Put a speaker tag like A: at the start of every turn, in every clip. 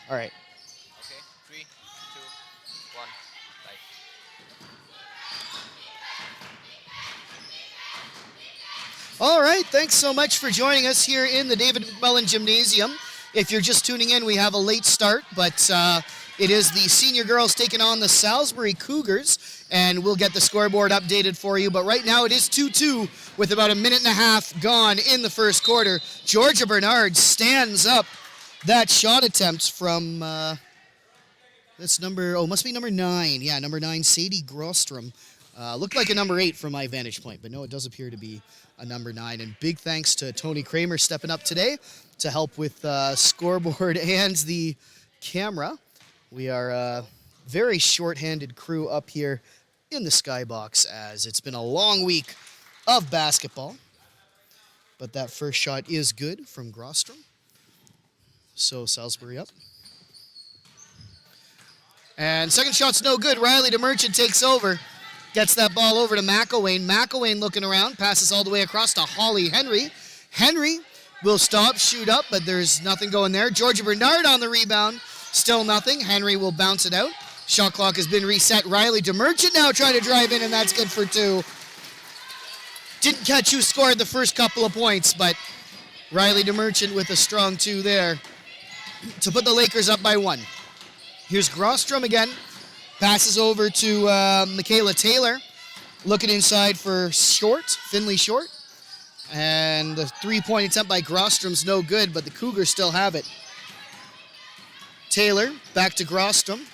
A: All right.
B: Okay, 3, 2, 1,
A: All right, thanks so much for joining us here in the David McMullen Gymnasium. If you're just tuning in, we have a late start, but it is the senior girls taking on the Salisbury Cougars, and we'll get the scoreboard updated for you. But right now it is 2-2 with about a minute and a half gone in the first quarter. Georgia Bernard stands up that shot attempt from, that's must be number 9. Yeah, number 9, Sadie Grostrom. Looked like a number 8 from my vantage point, but no, it does appear to be a number 9. And big thanks to Tony Kramer stepping up today to help with scoreboard and the camera. We are a very short-handed crew up here in the skybox as it's been a long week of basketball. But that first shot is good from Grostrom. So Salisbury up. And second shot's no good. Riley DeMerchant takes over. Gets that ball over to McElwain. McElwain looking around. Passes all the way across to Holly Henry. Henry will stop, shoot up, but there's nothing going there. Georgia Bernard on the rebound. Still nothing. Henry will bounce it out. Shot clock has been reset. Riley DeMerchant now trying to drive in, and that's good for 2. Didn't catch who scored the first couple of points, but Riley DeMerchant with a strong 2 there to put the Lakers up by 1. Here's Grostrom again. Passes over to Michaela Taylor. Looking inside for Short, Finley Short. And the 3-point attempt by Grostrom's no good, but the Cougars still have it. Taylor back to Grostrom.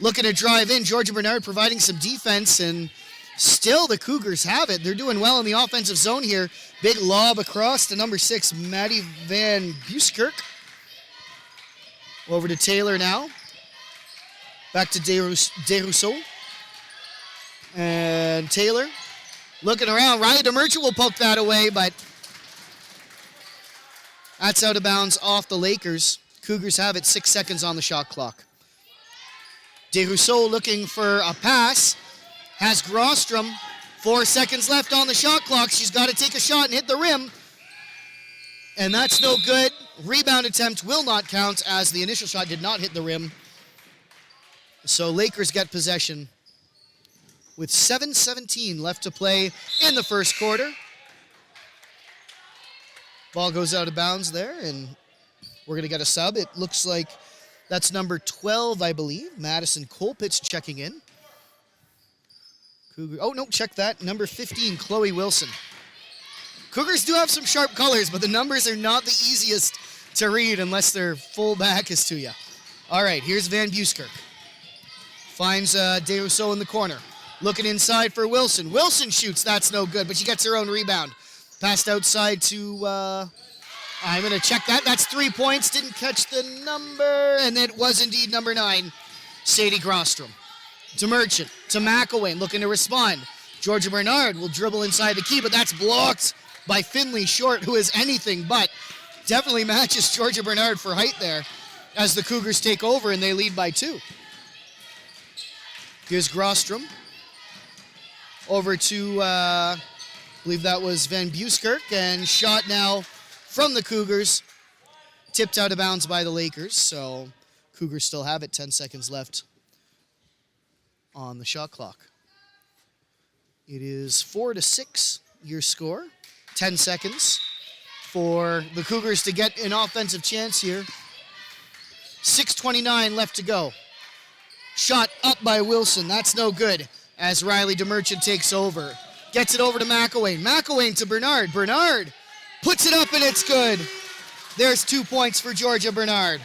A: Looking to drive in. Georgia Bernard providing some defense, and still the Cougars have it. They're doing well in the offensive zone here. Big lob across to number 6, Maddie Van Buskirk. Over to Taylor now. Back to DeRousseau. And Taylor looking around. Riley DeMerchant will poke that away, but that's out of bounds off the Lakers. Cougars have it, 6 seconds on the shot clock. DeRousseau looking for a pass. Has Grostrom. 4 seconds left on the shot clock. She's got to take a shot and hit the rim. And that's no good. Rebound attempt will not count as the initial shot did not hit the rim. So Lakers get possession with 7:17 left to play in the first quarter. Ball goes out of bounds there, and we're going to get a sub. It looks like that's number 12, I believe. Madison Colpitz checking in. Oh, no, check that. Number 15, Chloe Wilson. Cougars do have some sharp colors, but the numbers are not the easiest to read unless their full back is to you. All right, here's Van Buskirk. Finds DeRousseau in the corner. Looking inside for Wilson. Wilson shoots. That's no good, but she gets her own rebound. Passed outside to, I'm going to check that. That's 3 points. Didn't catch the number, and it was indeed number 9, Sadie Grostrom. DeMerchant to McElwain, looking to respond. Georgia Bernard will dribble inside the key, but that's blocked by Finley Short, who is anything but. Definitely matches Georgia Bernard for height there as the Cougars take over, and they lead by 2. Here's Grostrom. Over to, I believe that was Van Buskirk, and shot now from the Cougars. Tipped out of bounds by the Lakers, so Cougars still have it. 10 seconds left on the shot clock. It is 4-6, your score. 10 seconds for the Cougars to get an offensive chance here. 6:29 left to go. Shot up by Wilson. That's no good as Riley DeMerchant takes over. Gets it over to McElwain. McElwain to Bernard. Bernard puts it up, and it's good. There's 2 points for Georgia Bernard.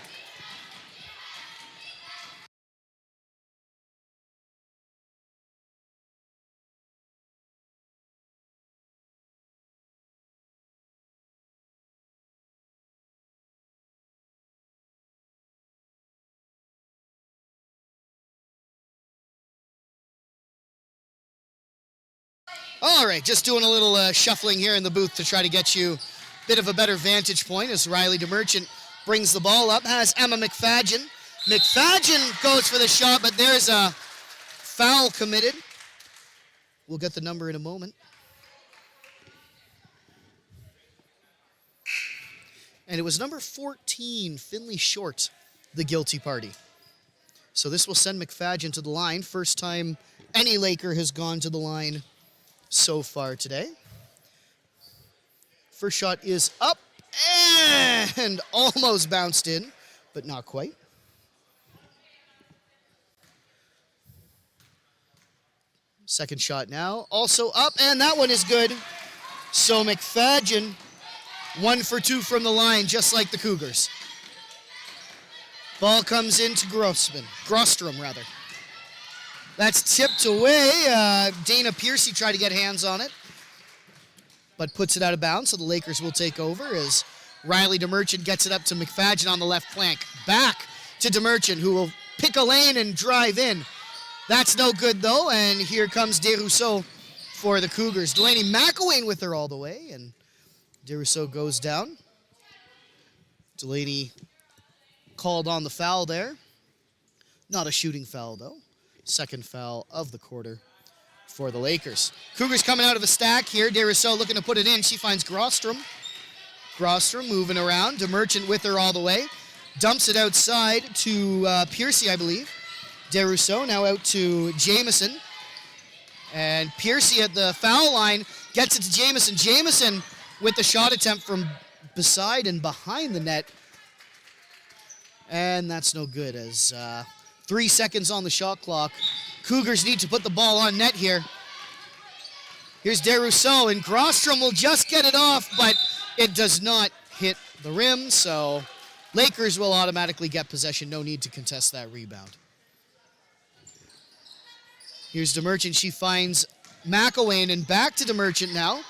A: All right, just doing a little shuffling here in the booth to try to get you a bit of a better vantage point as Riley DeMerchant brings the ball up, has Emma McFadgen. McFadgen goes for the shot, but there's a foul committed. We'll get the number in a moment. And it was number 14, Finley Short, the guilty party. So this will send McFadgen to the line. First time any Laker has gone to the line so far today. First shot is up and almost bounced in, but not quite. Second shot now, also up, and that one is good. So McFadgen, 1 for 2 from the line, just like the Cougars. Ball comes into Grostrom, rather. That's tipped away. Dana Piercy tried to get hands on it, but puts it out of bounds, so the Lakers will take over as Riley DeMerchant gets it up to McFadgen on the left flank. Back to DeMerchant, who will pick a lane and drive in. That's no good, though, and here comes DeRousseau for the Cougars. Delaney McElwain with her all the way, and DeRousseau goes down. Delaney called on the foul there. Not a shooting foul, though. Second foul of the quarter for the Lakers. Cougars coming out of a stack here. DeRousseau looking to put it in. She finds Grostrom. Grostrom moving around. DeMerchant with her all the way. Dumps it outside to Piercy, I believe. DeRousseau now out to Jamieson. And Piercy at the foul line gets it to Jamieson. Jamieson with the shot attempt from beside and behind the net. And that's no good as 3 seconds on the shot clock. Cougars need to put the ball on net here. Here's DeRousseau, and Grostrom will just get it off, but it does not hit the rim, so Lakers will automatically get possession. No need to contest that rebound. Here's DeMerchant. She finds McElwain, and back to DeMerchant now.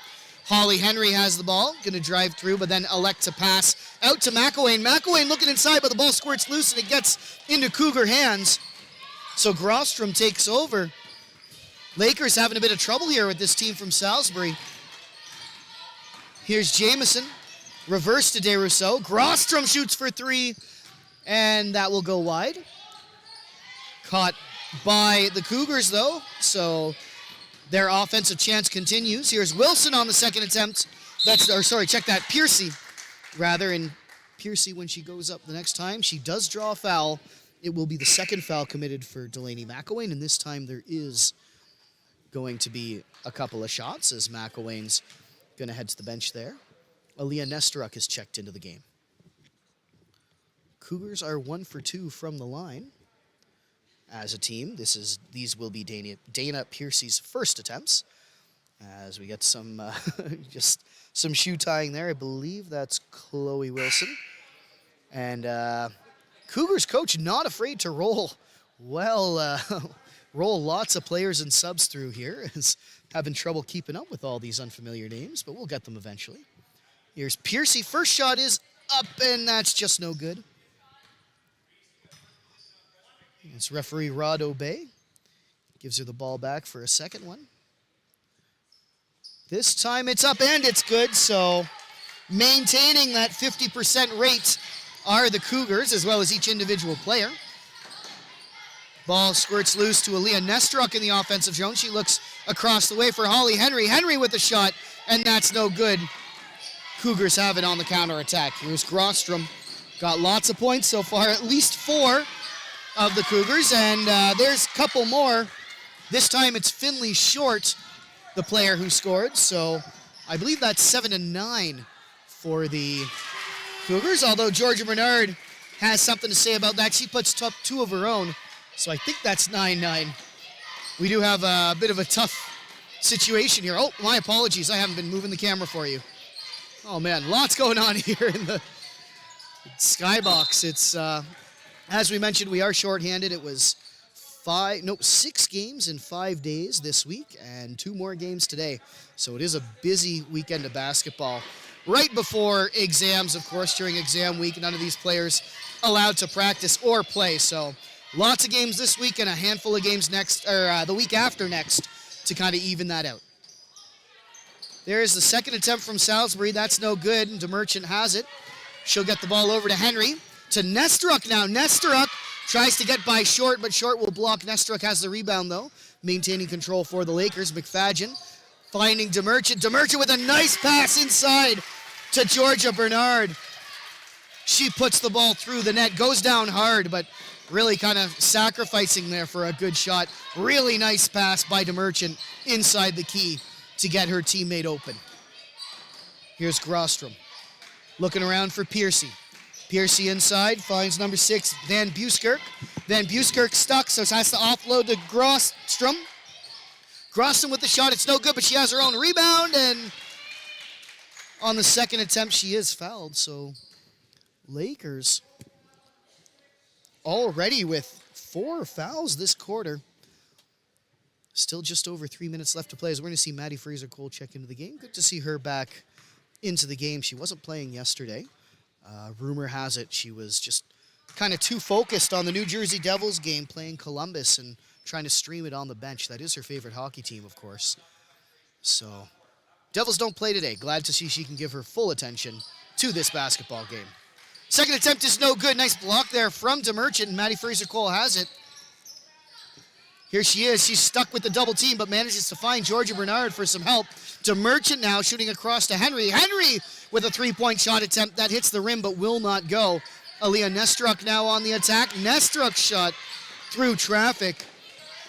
A: Holly Henry has the ball, going to drive through, but then elect to pass out to McElwain. McElwain looking inside, but the ball squirts loose, and it gets into Cougar hands. So Grostrom takes over. Lakers having a bit of trouble here with this team from Salisbury. Here's Jamieson. Reverse to DeRousseau. Grostrom shoots for 3, and that will go wide. Caught by the Cougars, though, so their offensive chance continues. Here's Wilson on the second attempt. Check that. Piercy, rather, and Piercy, when she goes up the next time, she does draw a foul. It will be the second foul committed for Delaney McElwain, and this time there is going to be a couple of shots as McElwain's going to head to the bench there. Aaliyah Nesteruk is checked into the game. Cougars are 1 for 2 from the line. As a team, these will be Dana Piercy's first attempts. As we get some just some shoe tying there. I believe that's Chloe Wilson. And Cougars coach not afraid to roll lots of players and subs through here. Is having trouble keeping up with all these unfamiliar names, but we'll get them eventually. Here's Piercy. First shot is up, and that's just no good. It's referee Rod Obey. Gives her the ball back for a second one. This time it's up and it's good, so maintaining that 50% rate are the Cougars, as well as each individual player. Ball squirts loose to Aaliyah Nesteruk in the offensive zone. She looks across the way for Holly Henry. Henry with the shot, and that's no good. Cougars have it on the counterattack. Here's Grostrom. Got lots of points so far, at least 4 of the Cougars, and there's a couple more. This time it's Finley Short, the player who scored, so I believe that's 7-9 for the Cougars, although Georgia Bernard has something to say about that. She puts up 2 of her own, so I think that's 9-9. We do have a bit of a tough situation here. Oh, my apologies, I haven't been moving the camera for you. Oh man, lots going on here in the skybox. It's as we mentioned, we are shorthanded. It was 6 games in 5 days this week and 2 more games today. So it is a busy weekend of basketball. Right before exams, of course, during exam week, none of these players allowed to practice or play. So lots of games this week and a handful of games the week after next to kind of even that out. There's the second attempt from Salisbury. That's no good. DeMerchant has it. She'll get the ball over to Henry. To Nesteruk now. Nesteruk tries to get by Short, but Short will block. Nesteruk has the rebound, though. Maintaining control for the Lakers. McFadgen finding DeMerchant. DeMerchant with a nice pass inside to Georgia Bernard. She puts the ball through the net, goes down hard, but really kind of sacrificing there for a good shot. Really nice pass by DeMerchant inside the key to get her teammate open. Here's Grostrom looking around for Piercy. Piercy inside, finds number 6, Van Buskirk. Van Buskirk stuck, so has to offload to Grostrom. Grostrom with the shot, it's no good, but she has her own rebound, and on the second attempt, she is fouled. So Lakers already with 4 fouls this quarter. Still just over 3 minutes left to play, as we're going to see Maddie Fraser-Cole check into the game. Good to see her back into the game. She wasn't playing yesterday. Rumor has it she was just kind of too focused on the New Jersey Devils game, playing Columbus and trying to stream it on the bench. That is her favorite hockey team, of course. So Devils don't play today. Glad to see she can give her full attention to this basketball game. Second attempt is no good. Nice block there from DeMerchant, and Maddie Fraser-Cole has it. Here she is. She's stuck with the double team, but manages to find Georgia Bernard for some help. DeMerchant now shooting across to Henry. Henry with a three-point shot attempt. That hits the rim, but will not go. Aaliyah Nestruck now on the attack. Nestruck's shot through traffic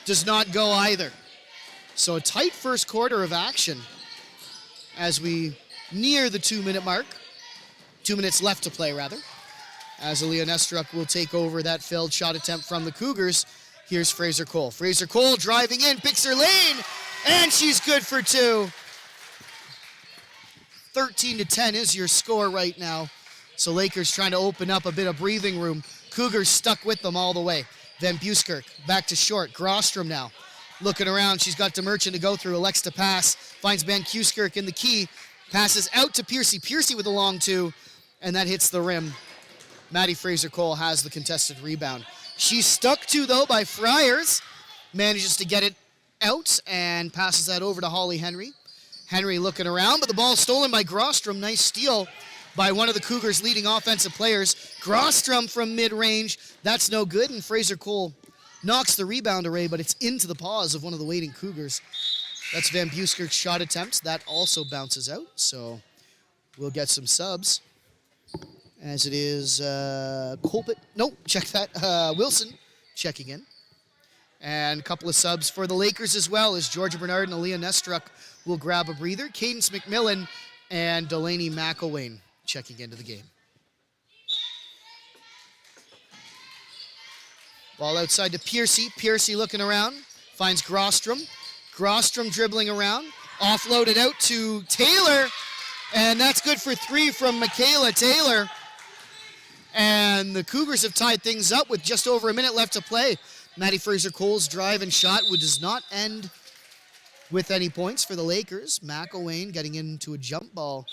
A: does not go either. So a tight first quarter of action as we near the 2-minute mark. 2 minutes left to play, rather. As Aaliyah Nestruck will take over that failed shot attempt from the Cougars. Here's Fraser-Cole. Fraser-Cole driving in, picks her lane, and she's good for 2. 13-10 is your score right now. So Lakers trying to open up a bit of breathing room. Cougars stuck with them all the way. Van Buskirk back to short. Grostrom now looking around. She's got DeMerchant to go through. Elects to pass. Finds Van Buskirk in the key. Passes out to Piercy. Piercy with a long 2, and that hits the rim. Maddie Fraser-Cole has the contested rebound. She's stuck to, though, by Friars. Manages to get it out and passes that over to Holly Henry. Henry looking around, but the ball stolen by Grostrom. Nice steal by one of the Cougars' leading offensive players. Grostrom from mid-range. That's no good, and Fraser-Cole knocks the rebound away, but it's into the paws of one of the waiting Cougars. That's Van Buskirk's shot attempt. That also bounces out, so we'll get some subs. As it is Colpit. Nope, check that. Wilson checking in. And a couple of subs for the Lakers as well, as Georgia Bernard and Aaliyah Nestruck will grab a breather. Cadence McMillan and Delaney McElwain checking into the game. Ball outside to Piercy. Piercy looking around. Finds Grostrom. Grostrom dribbling around. Offloaded out to Taylor. And that's good for 3 from Michaela Taylor. And the Cougars have tied things up with just over a minute left to play. Maddie Fraser-Cole's drive and shot does not end with any points for the Lakers. McElwain getting into a jump ball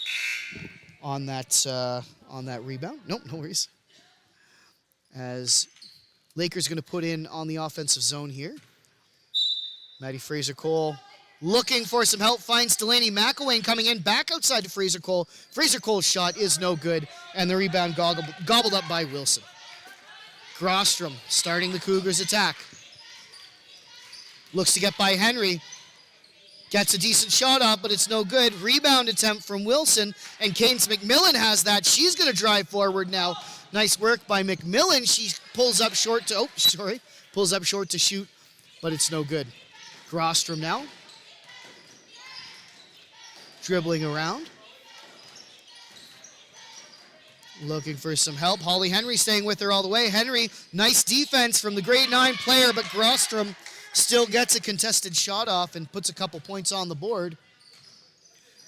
A: on that rebound. Nope, no worries. As Lakers going to put in on the offensive zone here. Maddie Fraser-Cole looking for some help, finds Delaney McElwain coming in, back outside to Fraser-Cole. Fraser-Cole's shot is no good, and the rebound gobbled up by Wilson. Grostrom starting the Cougars' attack. Looks to get by Henry. Gets a decent shot off, but it's no good. Rebound attempt from Wilson, and Cadence McMillan has that. She's going to drive forward now. Nice work by McMillan. She pulls up short to shoot, but it's no good. Grostrom now. Dribbling around. Looking for some help. Holly Henry staying with her all the way. Henry, nice defense from the grade 9 player, but Grostrom still gets a contested shot off and puts a couple points on the board.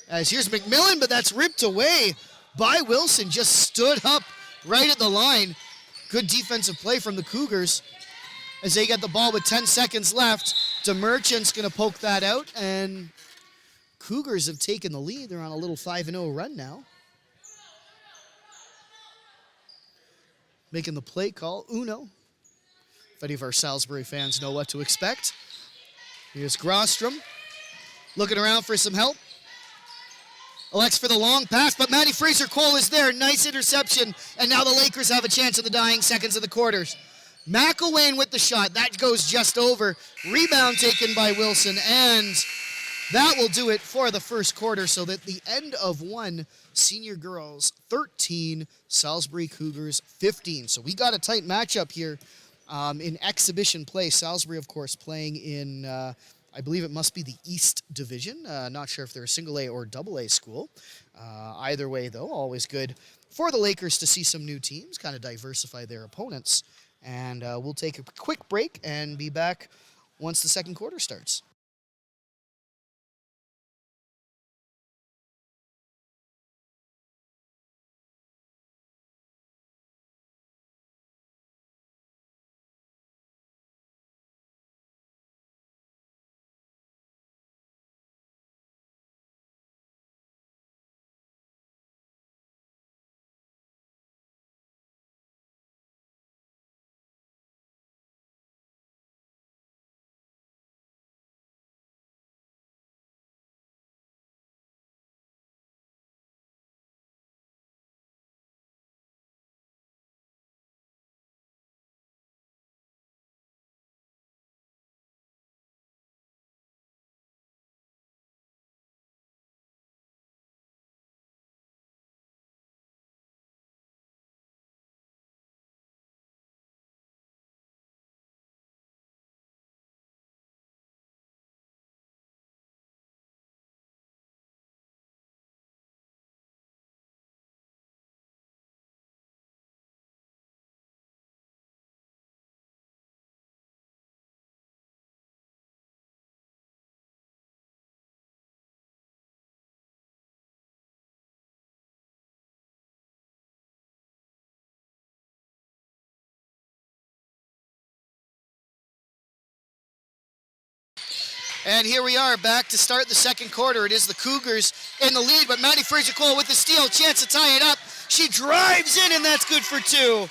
A: As here's McMillan, but that's ripped away by Wilson. Just stood up right at the line. Good defensive play from the Cougars as they get the ball with 10 seconds left. DeMerchant's going to poke that out, and Cougars have taken the lead. They're on a little 5-0 run now. Making the play call, Uno. If any of our Salisbury fans know what to expect. Here's Grostrom. Looking around for some help. Elects for the long pass, but Maddie Fraser-Cole is there. Nice interception, and now the Lakers have a chance in the dying seconds of the quarters. McElwain with the shot. That goes just over. Rebound taken by Wilson, and that will do it for the first quarter, so that the end of one Senior Girls 13, Salisbury Cougars 15. So we got a tight matchup here in exhibition play. Salisbury, of course, playing in, I believe it must be the East Division. Not sure if they're a single A or double A school. Either way, though, always good for the Lakers to see some new teams, kind of diversify their opponents. And we'll take a quick break and be back once the second quarter starts. And here we are back to start the second quarter. It is the Cougars in the lead, but Maddie Fraser-Cole with the steal, chance to tie it up. She drives in, and that's good for two.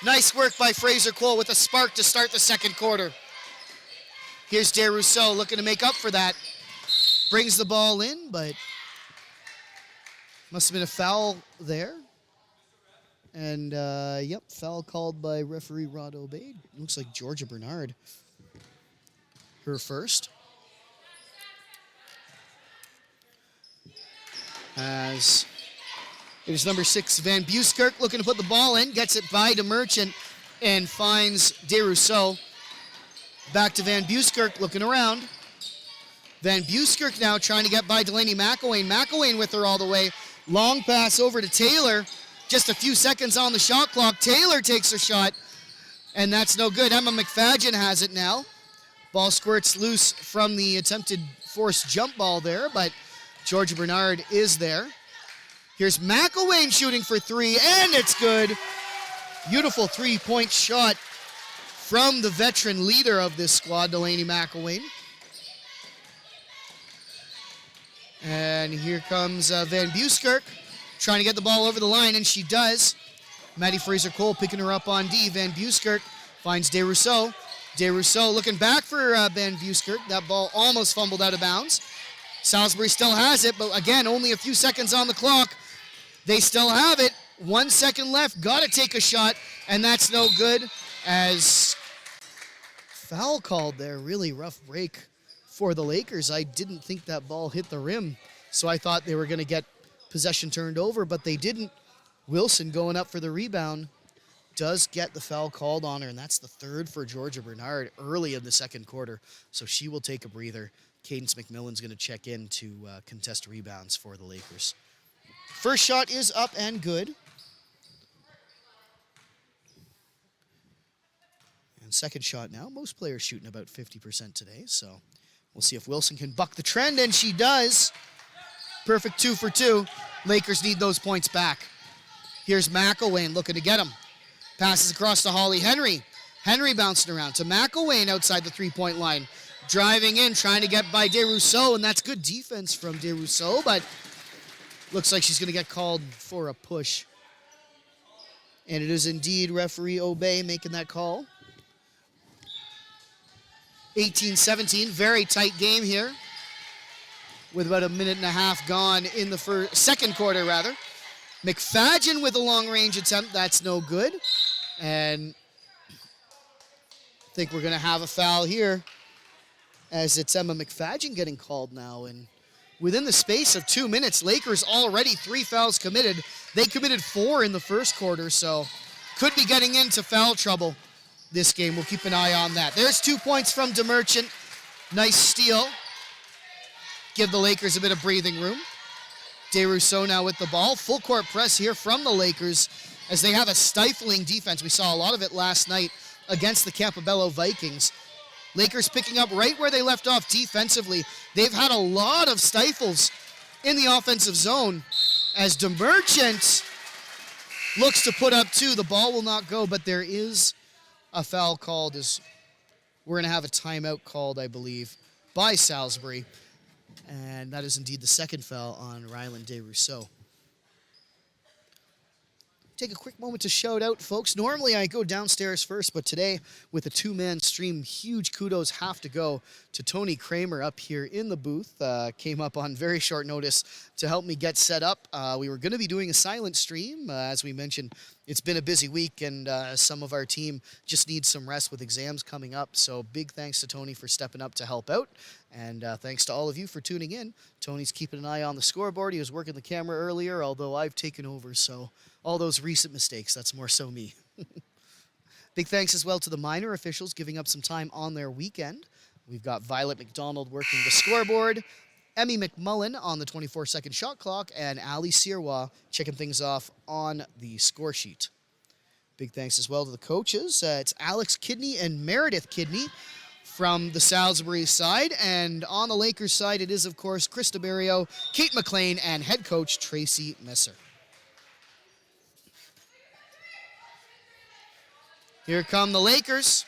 A: Nice work by Fraser-Cole with a spark to start the second quarter. Here's DeRousseau looking to make up for that. Brings the ball in, but must have been a foul there. And, yep, foul called by referee Rod Obey. Looks like Georgia Bernard. Her first. As it is number 6, Van Buskirk looking to put the ball in, gets it by to Merchant and finds DeRousseau. Back to Van Buskirk looking around. Van Buskirk now trying to get by Delaney McElwain. McElwain with her all the way. Long pass over to Taylor. Just a few seconds on the shot clock. Taylor takes her shot, and that's no good. Emma McFadgen has it now. Ball squirts loose from the attempted forced jump ball there, but Georgia Bernard is there. Here's McElwain shooting for three, and it's good. Beautiful three-point shot from the veteran leader of this squad, Delaney McElwain. And here comes Van Buskirk trying to get the ball over the line, and she does. Maddie Fraser-Cole picking her up on D. Van Buskirk finds DeRousseau. DeRousseau looking back for Van Buskirk. That ball almost fumbled out of bounds. Salisbury still has it, but again, only a few seconds on the clock. They still have it. 1 second left. Got to take a shot, and that's no good as foul called there. Really rough break for the Lakers. I didn't think that ball hit the rim, so I thought they were going to get possession turned over, but they didn't. Wilson going up for the rebound. Does get the foul called on her, and that's the third for Georgia Bernard early in the second quarter. So she will take a breather. Cadence McMillan's going to check in to contest rebounds for the Lakers. First shot is up and good. And second shot now. Most players shooting about 50% today, so we'll see if Wilson can buck the trend, and she does. Perfect 2 for 2. Lakers need those points back. Here's McElwain looking to get him. Passes across to Holly Henry. Henry bouncing around to McElwain outside the three-point line. Driving in, trying to get by DeRousseau, and that's good defense from DeRousseau, but looks like she's going to get called for a push. And it is indeed referee Obey making that call. 18-17, very tight game here with about a minute and a half gone in the second quarter, rather. McFadgen with a long-range attempt. That's no good. And I think we're going to have a foul here as it's Emma McFadgen getting called now. And within the space of 2 minutes. Lakers already 3 fouls committed. They committed 4 in the first quarter, so could be getting into foul trouble this game. We'll keep an eye on that. There's 2 points from DeMerchant. Nice steal. Give the Lakers a bit of breathing room. DeRousseau now with the ball. Full court press here from the Lakers as they have a stifling defense. We saw a lot of it last night against the Campobello Vikings. Lakers picking up right where they left off defensively. They've had a lot of stifles in the offensive zone as DeMerchant looks to put up 2. The ball will not go, but there is a foul called as we're going to have a timeout called, I believe, by Salisbury. And that is indeed the second foul on Ryland DeRousseau. Take a quick moment to shout out, folks. Normally I go downstairs first, but today with a 2-man stream, huge kudos have to go to Tony Kramer up here in the booth. Came up on very short notice to help me get set up. We were going to be doing a silent stream. As we mentioned, it's been a busy week, and some of our team just needs some rest with exams coming up. So big thanks to Tony for stepping up to help out. And thanks to all of you for tuning in. Tony's keeping an eye on the scoreboard. He was working the camera earlier, although I've taken over, so all those recent mistakes, that's more so me. Big thanks as well to the minor officials giving up some time on their weekend. We've got Violet McDonald working the scoreboard, Emmy McMullen on the 24-second shot clock, and Ali Sirwa checking things off on the score sheet. Big thanks as well to the coaches. It's Alex Kidney and Meredith Kidney from the Salisbury side. And on the Lakers side, it is, of course, Krista Berrio, Kate McLean, and head coach Tracy Messer. Here come the Lakers.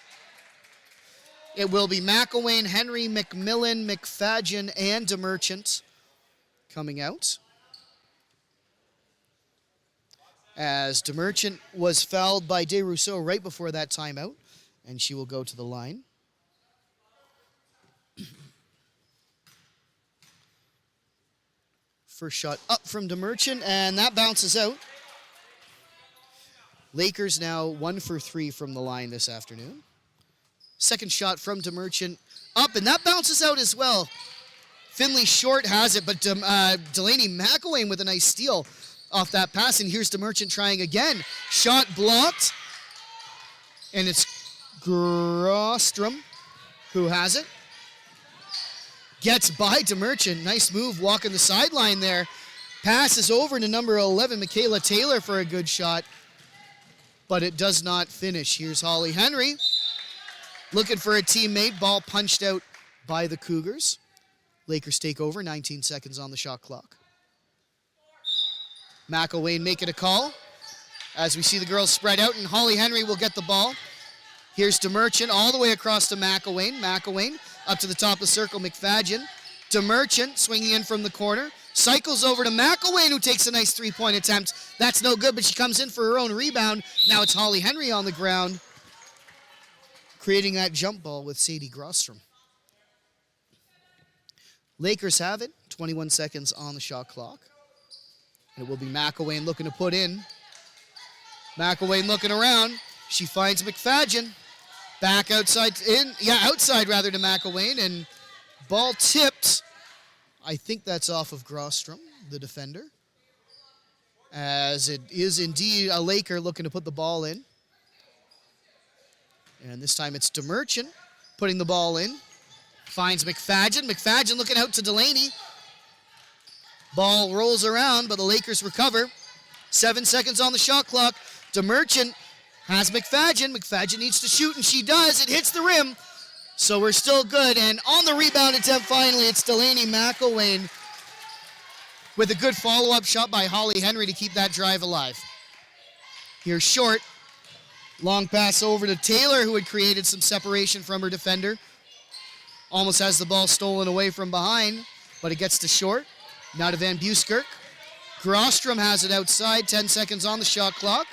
A: It will be McElwain, Henry, McMillan, McFadgen, and DeMerchant coming out. As DeMerchant was fouled by DeRousseau right before that timeout, and she will go to the line. First shot up from DeMerchant, and that bounces out. Lakers now 1 for 3 from the line this afternoon. Second shot from DeMerchant up, and that bounces out as well. Finley Short has it, but Delaney McElwain with a nice steal off that pass, and here's DeMerchant trying again. Shot blocked, and it's Grostrom who has it. Gets by DeMerchant. Nice move walking the sideline there. Passes over to number 11, Michaela Taylor, for a good shot, but it does not finish. Here's Holly Henry looking for a teammate. Ball punched out by the Cougars. Lakers take over, 19 seconds on the shot clock. McElwain making a call as we see the girls spread out, and Holly Henry will get the ball. Here's DeMerchant all the way across to McElwain. McElwain up to the top of the circle, McFadgen. DeMerchant swinging in from the corner. Cycles over to McElwain, who takes a nice three-point attempt. That's no good, but she comes in for her own rebound. Now it's Holly Henry on the ground, creating that jump ball with Sadie Grostrom. Lakers have it, 21 seconds on the shot clock. And it will be McElwain looking to put in. McElwain looking around. She finds McFadgen. Back outside, outside rather to McElwain, and ball tipped. I think that's off of Grostrom, the defender, as it is indeed a Laker looking to put the ball in. And this time it's DeMerchant putting the ball in. Finds McFadgen. McFadgen looking out to Delaney. Ball rolls around, but the Lakers recover. 7 seconds on the shot clock. DeMerchant has McFadgen. McFadgen needs to shoot, and she does. It hits the rim, so we're still good. And on the rebound attempt, finally, it's Delaney McElwain with a good follow-up shot by Holly Henry to keep that drive alive. Here's Short. Long pass over to Taylor, who had created some separation from her defender. Almost has the ball stolen away from behind, but it gets to Short. Now to Van Buskirk. Grostrom has it outside, 10 seconds on the shot clock.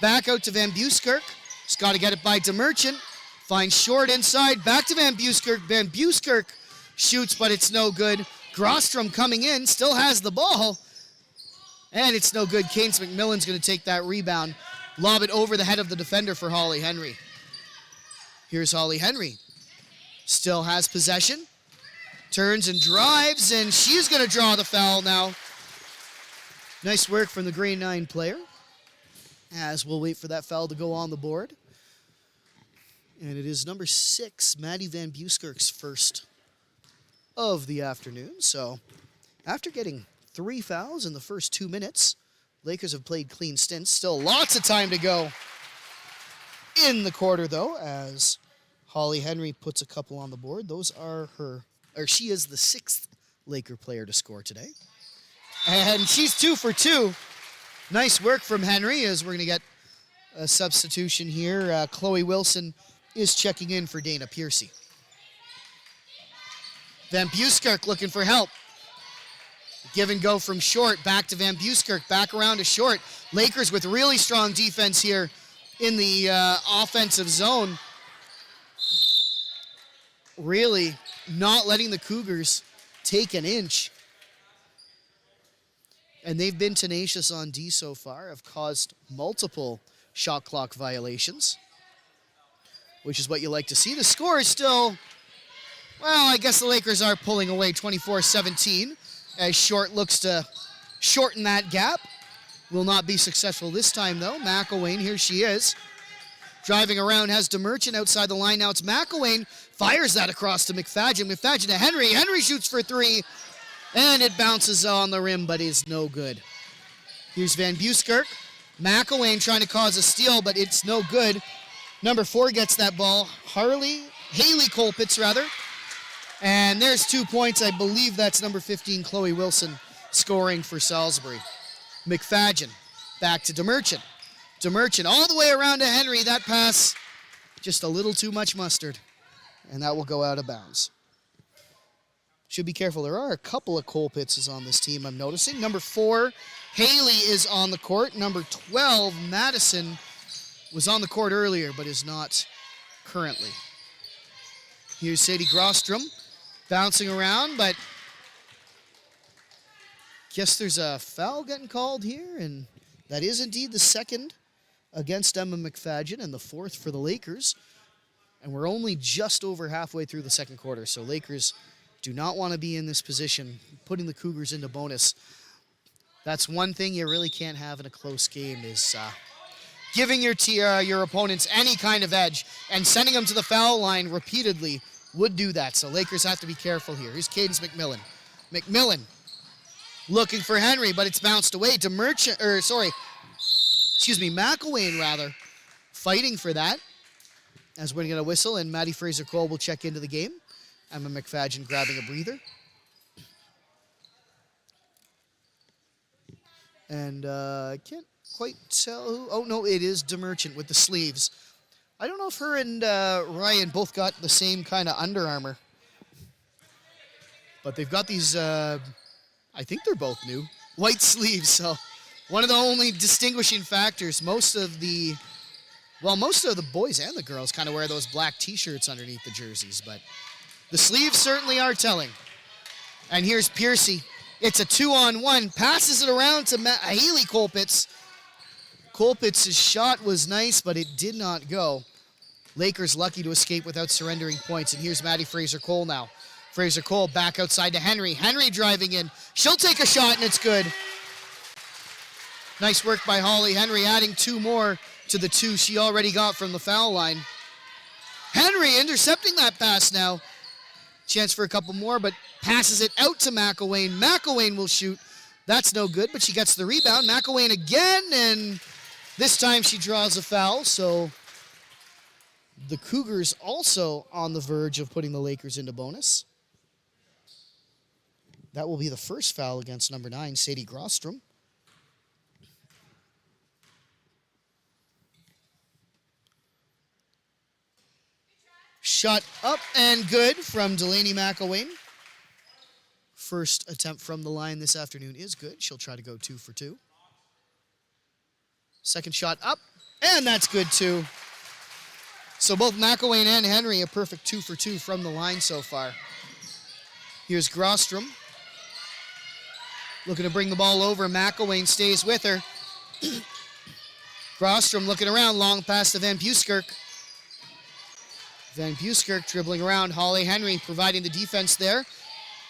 A: Back out to Van Buskirk. He's got to get it by DeMerchant. Finds Short inside, back to Van Buskirk. Van Buskirk shoots, but it's no good. Grostrom coming in, still has the ball, and it's no good. Keynes McMillan's going to take that rebound. Lob it over the head of the defender for Holly Henry. Here's Holly Henry. Still has possession. Turns and drives, and she's going to draw the foul now. Nice work from the grade 9 player. As we'll wait for that foul to go on the board. And it is number 6, Maddie Van Buskirk's first of the afternoon. So after getting 3 fouls in the first 2 minutes, Lakers have played clean stints. Still lots of time to go in the quarter, though, as Holly Henry puts a couple on the board. Those are she is the 6th Laker player to score today. And she's 2 for 2. Nice work from Henry, as we're going to get a substitution here. Chloe Wilson is checking in for Dana Piercy. Van Buskirk looking for help. Give and go from short, back to Van Buskirk, back around to short. Lakers with really strong defense here in the offensive zone. Really not letting the Cougars take an inch. And they've been tenacious on D so far, have caused multiple shot clock violations, which is what you like to see. The score is still, well, I guess the Lakers are pulling away 24-17 as Short looks to shorten that gap. Will not be successful this time, though. McElwain, here she is. Driving around, has DeMerchant outside the line. Now it's McElwain, fires that across to McFadgen. McFadgen to Henry. Henry shoots for 3. And it bounces on the rim, but is no good. Here's Van Buskirk. McElwain trying to cause a steal, but it's no good. Number 4 gets that ball. Haley Colpitz, rather. And there's 2 points. I believe that's number 15, Chloe Wilson, scoring for Salisbury. McFadgen back to DeMerchant. DeMerchant all the way around to Henry. That pass, just a little too much mustard. And that will go out of bounds. Should be careful. There are a couple of Colpitzes on this team, I'm noticing. Number 4, Haley is on the court. Number 12, Madison, was on the court earlier, but is not currently. Here's Sadie Grostrom bouncing around, but guess there's a foul getting called here, and that is indeed the 2nd against Emma McFadgen and the 4th for the Lakers. And we're only just over halfway through the 2nd quarter, so Lakers do not want to be in this position, putting the Cougars into bonus. That's one thing you really can't have in a close game, is giving your opponents any kind of edge, and sending them to the foul line repeatedly would do that. So Lakers have to be careful here. Here's Cadence McMillan. McMillan looking for Henry, but it's bounced away to McElwain, rather, fighting for that. As we're going to get a whistle, and Maddie Fraser-Cole will check into the game. Emma McFadgen grabbing a breather. And I can't quite tell who. Oh, no, it is DeMerchant with the sleeves. I don't know if her and Ryan both got the same kind of Under Armour. But they've got these, I think they're both new, white sleeves. So one of the only distinguishing factors. Most of the boys and the girls kind of wear those black T-shirts underneath the jerseys. But the sleeves certainly are telling. And here's Piercy. It's a 2-on-1. Passes it around to Haley Colpitz. Colpitz's shot was nice, but it did not go. Lakers lucky to escape without surrendering points. And here's Maddie Fraser-Cole now. Fraser-Cole back outside to Henry. Henry driving in. She'll take a shot, and it's good. Nice work by Holly Henry, adding 2 more to the 2 she already got from the foul line. Henry intercepting that pass now. Chance for a couple more, but passes it out to McElwain. McElwain will shoot. That's no good, but she gets the rebound. McElwain again, and this time she draws a foul, so the Cougars also on the verge of putting the Lakers into bonus. That will be the first foul against number 9, Sadie Grostrom. Shot up and good from Delaney McElwain. First attempt from the line this afternoon is good. She'll try to go 2 for 2. Second shot up, and that's good too. So both McElwain and Henry a perfect 2 for 2 from the line so far. Here's Grostrom. Looking to bring the ball over. McElwain stays with her. Grostrom looking around, long pass to Van Buskirk. Van Buskirk dribbling around. Holly Henry providing the defense there.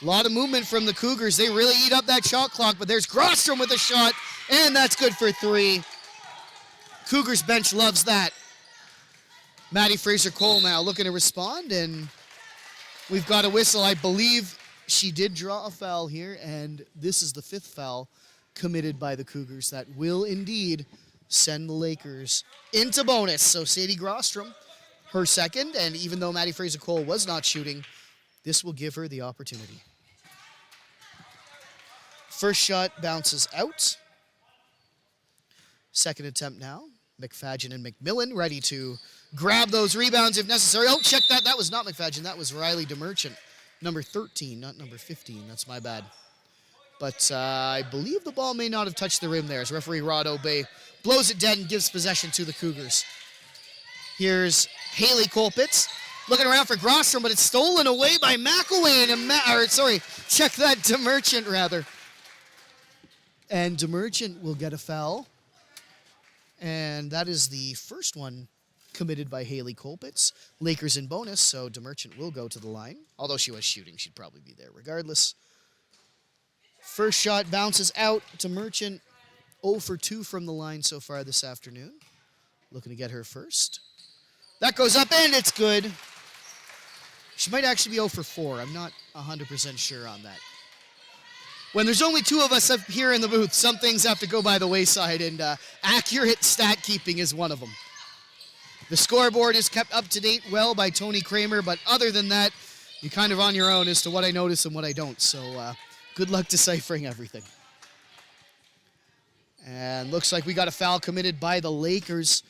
A: A lot of movement from the Cougars. They really eat up that shot clock, but there's Grostrom with a shot, and that's good for 3. Cougars bench loves that. Maddie Fraser-Cole now looking to respond, and we've got a whistle. I believe she did draw a foul here, and this is the 5th foul committed by the Cougars that will indeed send the Lakers into bonus. So Sadie Grostrom, her second, and even though Maddie Fraser-Cole was not shooting, this will give her the opportunity. First shot bounces out. Second attempt now. McFadgen and McMillan ready to grab those rebounds if necessary. Oh, check that. That was not McFadgen. That was Riley DeMerchant. Number 13, not number 15. That's my bad. But I believe the ball may not have touched the rim there as referee Rod Obey blows it dead and gives possession to the Cougars. Here's Haley Colpitz looking around for Grostrom, but it's stolen away by McElwain. Check that, DeMerchant rather. And DeMerchant will get a foul. And that is the first one committed by Haley Colpitz. Lakers in bonus, so DeMerchant will go to the line. Although she was shooting, she'd probably be there regardless. First shot bounces out. DeMerchant 0 for 2 from the line so far this afternoon. Looking to get her first. That goes up and it's good. She might actually be 0 for 4. I'm not 100% sure on that. When there's only 2 of us up here in the booth, some things have to go by the wayside, and accurate stat keeping is one of them. The scoreboard is kept up to date well by Tony Kramer, but other than that, you're kind of on your own as to what I notice and what I don't. So good luck deciphering everything. And looks like we got a foul committed by the Lakers.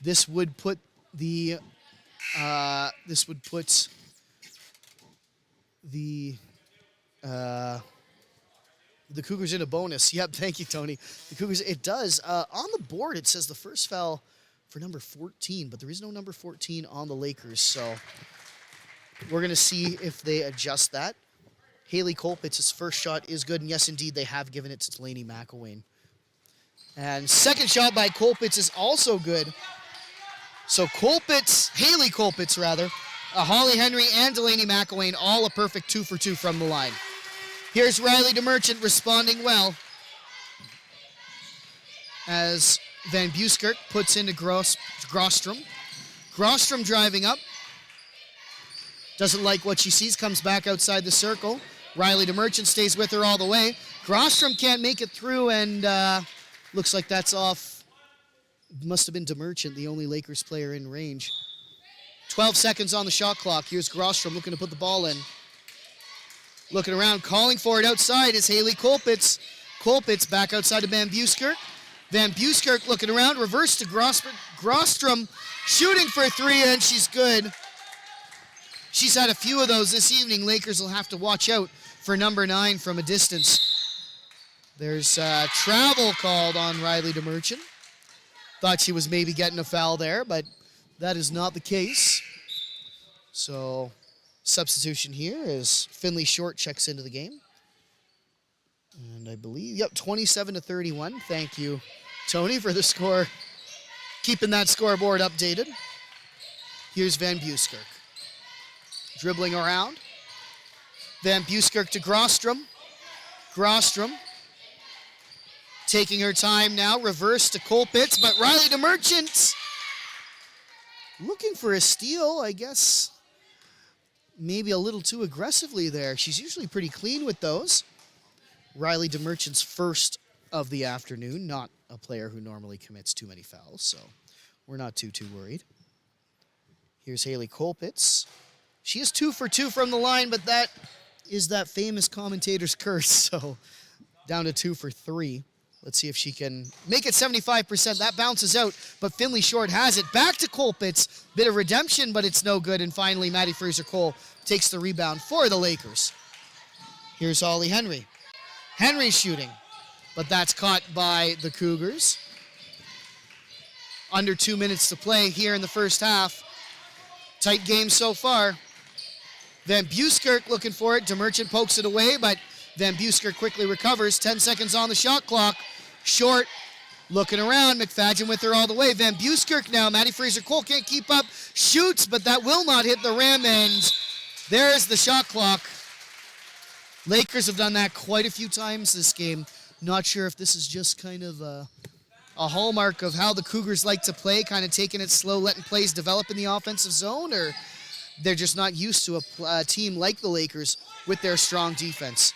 A: This would put the Cougars in a bonus. Yep, thank you, Tony. The Cougars, it does. On the board, it says the first foul for number 14, but there is no number 14 on the Lakers, so we're going to see if they adjust that. Haley Colpitz's first shot is good, and yes, indeed, they have given it to Delaney McElwain. And second shot by Colpitz is also good. So Haley Colpitz, Holly Henry and Delaney McElwain, all a perfect 2 for 2 from the line. Here's Riley DeMerchant responding well as Van Buskirk puts into Grostrom. Grostrom driving up. Doesn't like what she sees, comes back outside the circle. Riley DeMerchant stays with her all the way. Grostrom can't make it through, and looks like that's off. Must have been DeMerchant, the only Lakers player in range. 12 seconds on the shot clock. Here's Grostrom looking to put the ball in. Looking around, calling for it outside is Haley Colpitz. Colpitz back outside to Van Buskirk. Van Buskirk looking around, reverse to Grostrom, shooting for 3, and she's good. She's had a few of those this evening. Lakers will have to watch out for number 9 from a distance. There's travel called on Riley DeMerchant. Thought she was maybe getting a foul there, but that is not the case. So substitution here as Finley Short checks into the game. And I believe, 27-31. Thank you, Tony, for the score. Keeping that scoreboard updated. Here's Van Buskirk. Dribbling around. Van Buskirk to Grostrom. Grostrom taking her time now. Reverse to Colpitz, but Riley DeMerchant looking for a steal, I guess. Maybe a little too aggressively there. She's usually pretty clean with those. Riley DeMerchant's first of the afternoon, not a player who normally commits too many fouls, so we're not too worried. Here's Haley Colpitz. She is 2 for 2 from the line, but that is that famous commentator's curse, so down to 2 for 3. Let's see if she can make it 75%. That bounces out, but Finley Short has it. Back to Colpitz. Bit of redemption, but it's no good. And finally, Maddie Fraser-Cole takes the rebound for the Lakers. Here's Holly Henry. Henry shooting, but that's caught by the Cougars. Under 2 minutes to play here in the first half. Tight game so far. Van Buskirk looking for it. DeMerchant pokes it away, but Van Buskirk quickly recovers. 10 seconds on the shot clock. Short looking around. McFadgen with her all the way. Van Buskirk now. Maddie Fraser-Cole can't keep up. Shoots, but that will not hit the rim, and there's the shot clock. Lakers have done that quite a few times this game. Not sure if this is just kind of a hallmark of how the Cougars like to play, kind of taking it slow, letting plays develop in the offensive zone, or they're just not used to a team like the Lakers with their strong defense.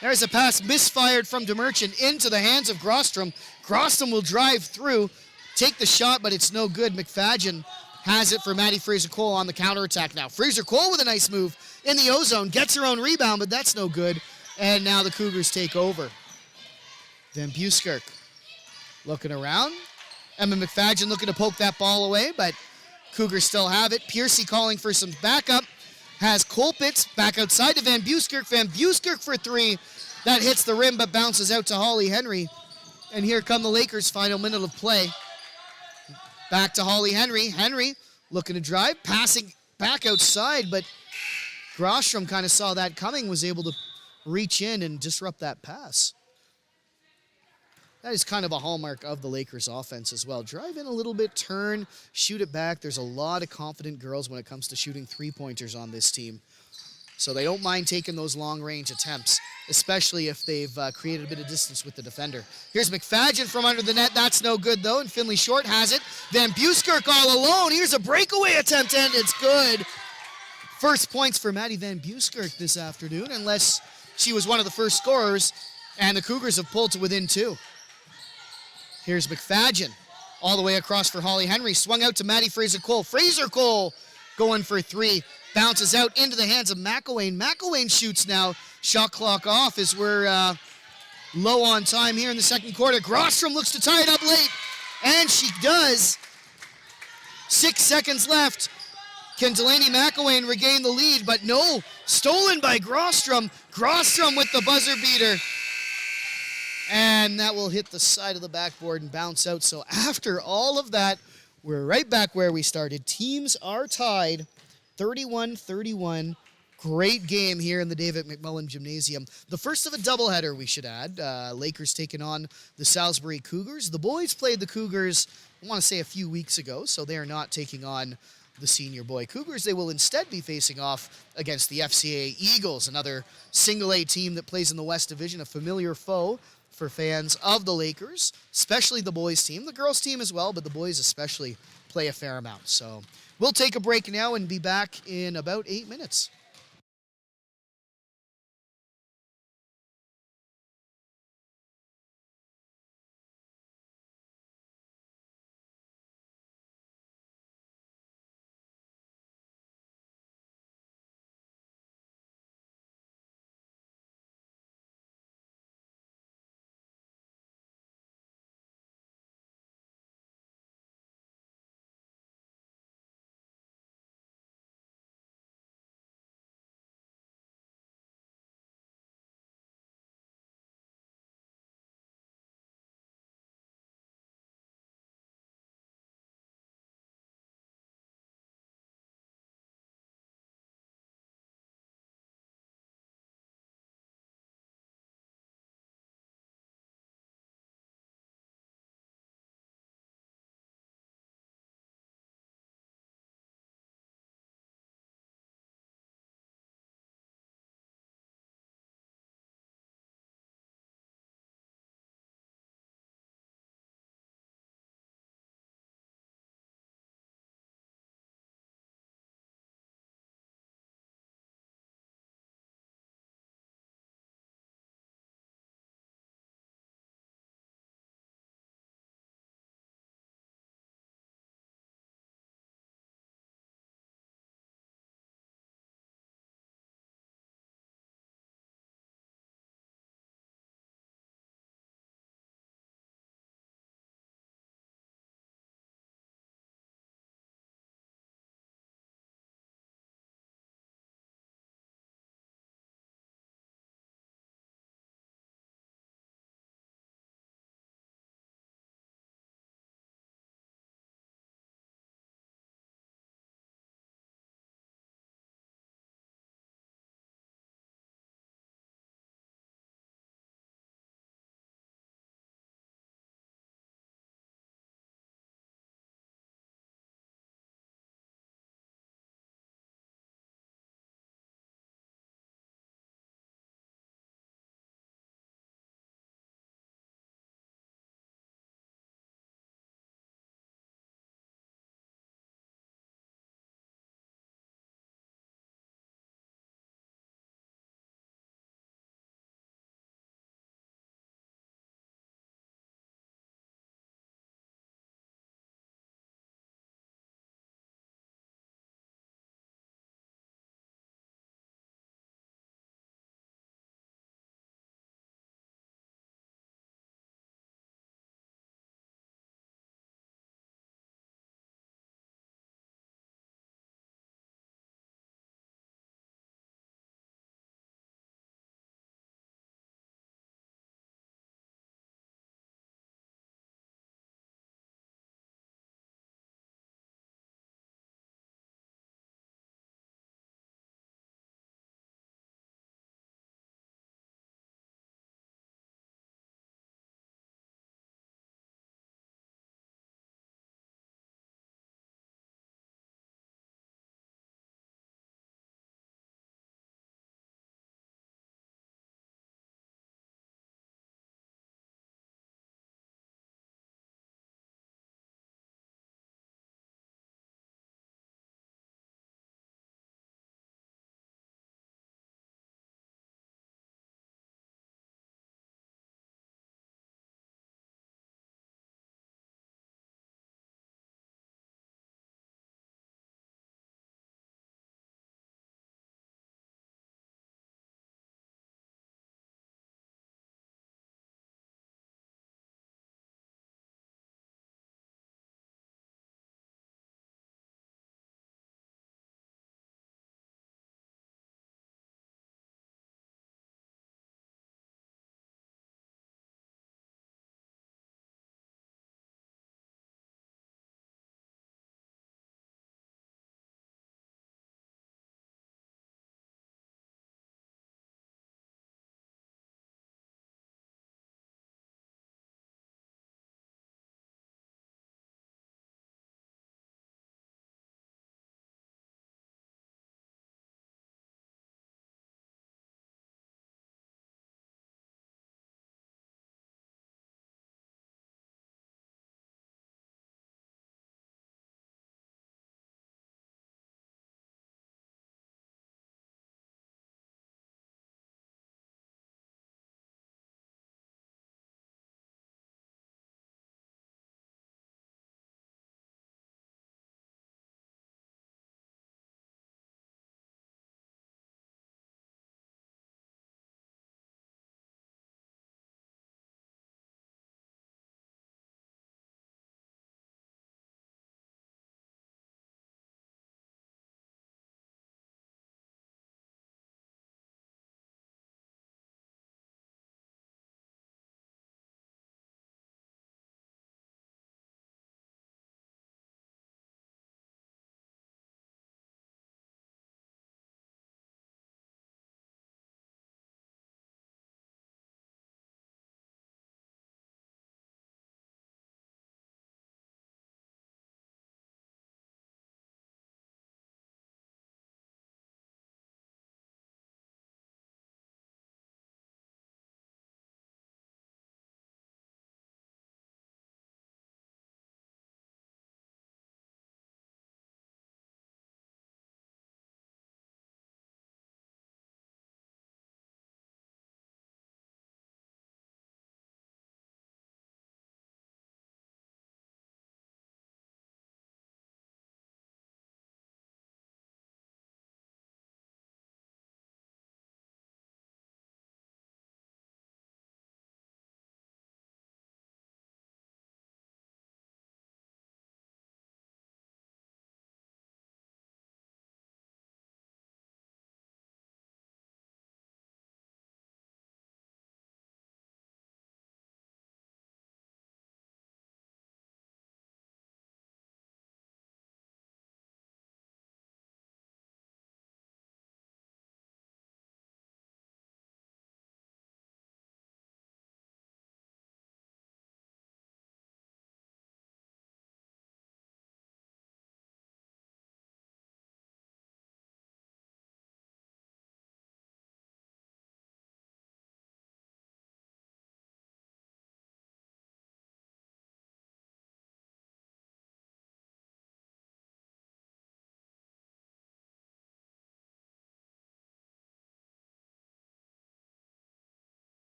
A: There's a pass misfired from DeMerchant into the hands of Grostrom. Grostrom will drive through, take the shot, but it's no good. McFadgen has it for Maddie Fraser-Cole on the counterattack now. Fraser-Cole with a nice move in the O-zone, gets her own rebound, but that's no good. And now the Cougars take over. Van Buskirk looking around. Emma McFadgen looking to poke that ball away, but Cougars still have it. Piercy calling for some backup. Has Colpitz back outside to Van Buskirk. Van Buskirk for three. That hits the rim but bounces out to Holly Henry. And here come the Lakers' final minute of play. Back to Holly Henry. Henry looking to drive, passing back outside, but Grostrom kind of saw that coming, was able to reach in and disrupt that pass. That is kind of a hallmark of the Lakers offense as well. Drive in a little bit, turn, shoot it back. There's a lot of confident girls when it comes to shooting three-pointers on this team. So they don't mind taking those long-range attempts, especially if they've created a bit of distance with the defender. Here's McFadgen from under the net. That's no good, though, and Finley Short has it. Van Buskirk all alone. Here's a breakaway attempt, and it's good. First points for Maddie Van Buskirk this afternoon, unless she was one of the first scorers, and the Cougars have pulled to within two. Here's McFadgen all the way across for Holly Henry. Swung out to Maddie Fraser-Cole. Fraser-Cole going for three. Bounces out into the hands of McElwain. McElwain shoots now. Shot clock off as we're low on time here in the second quarter. Grostrom looks to tie it up late, and she does. 6 seconds left. Can Delaney McElwain regain the lead? But no, stolen by Grostrom. Grostrom with the buzzer beater. And that will hit the side of the backboard and bounce out. So after all of that, we're right back where we started. Teams are tied, 31-31. Great game here in the David McMullen Gymnasium. The first of a doubleheader, we should add. Lakers taking on the Salisbury Cougars. The boys played the Cougars, I want to say a few weeks ago, so they are not taking on the senior boy Cougars. They will instead be facing off against the FCA Eagles, another single A team that plays in the West Division, a familiar foe for fans of the Lakers, especially the boys team, the girls team as well, but the boys especially play a fair amount. So we'll take a break now and be back in about 8 minutes.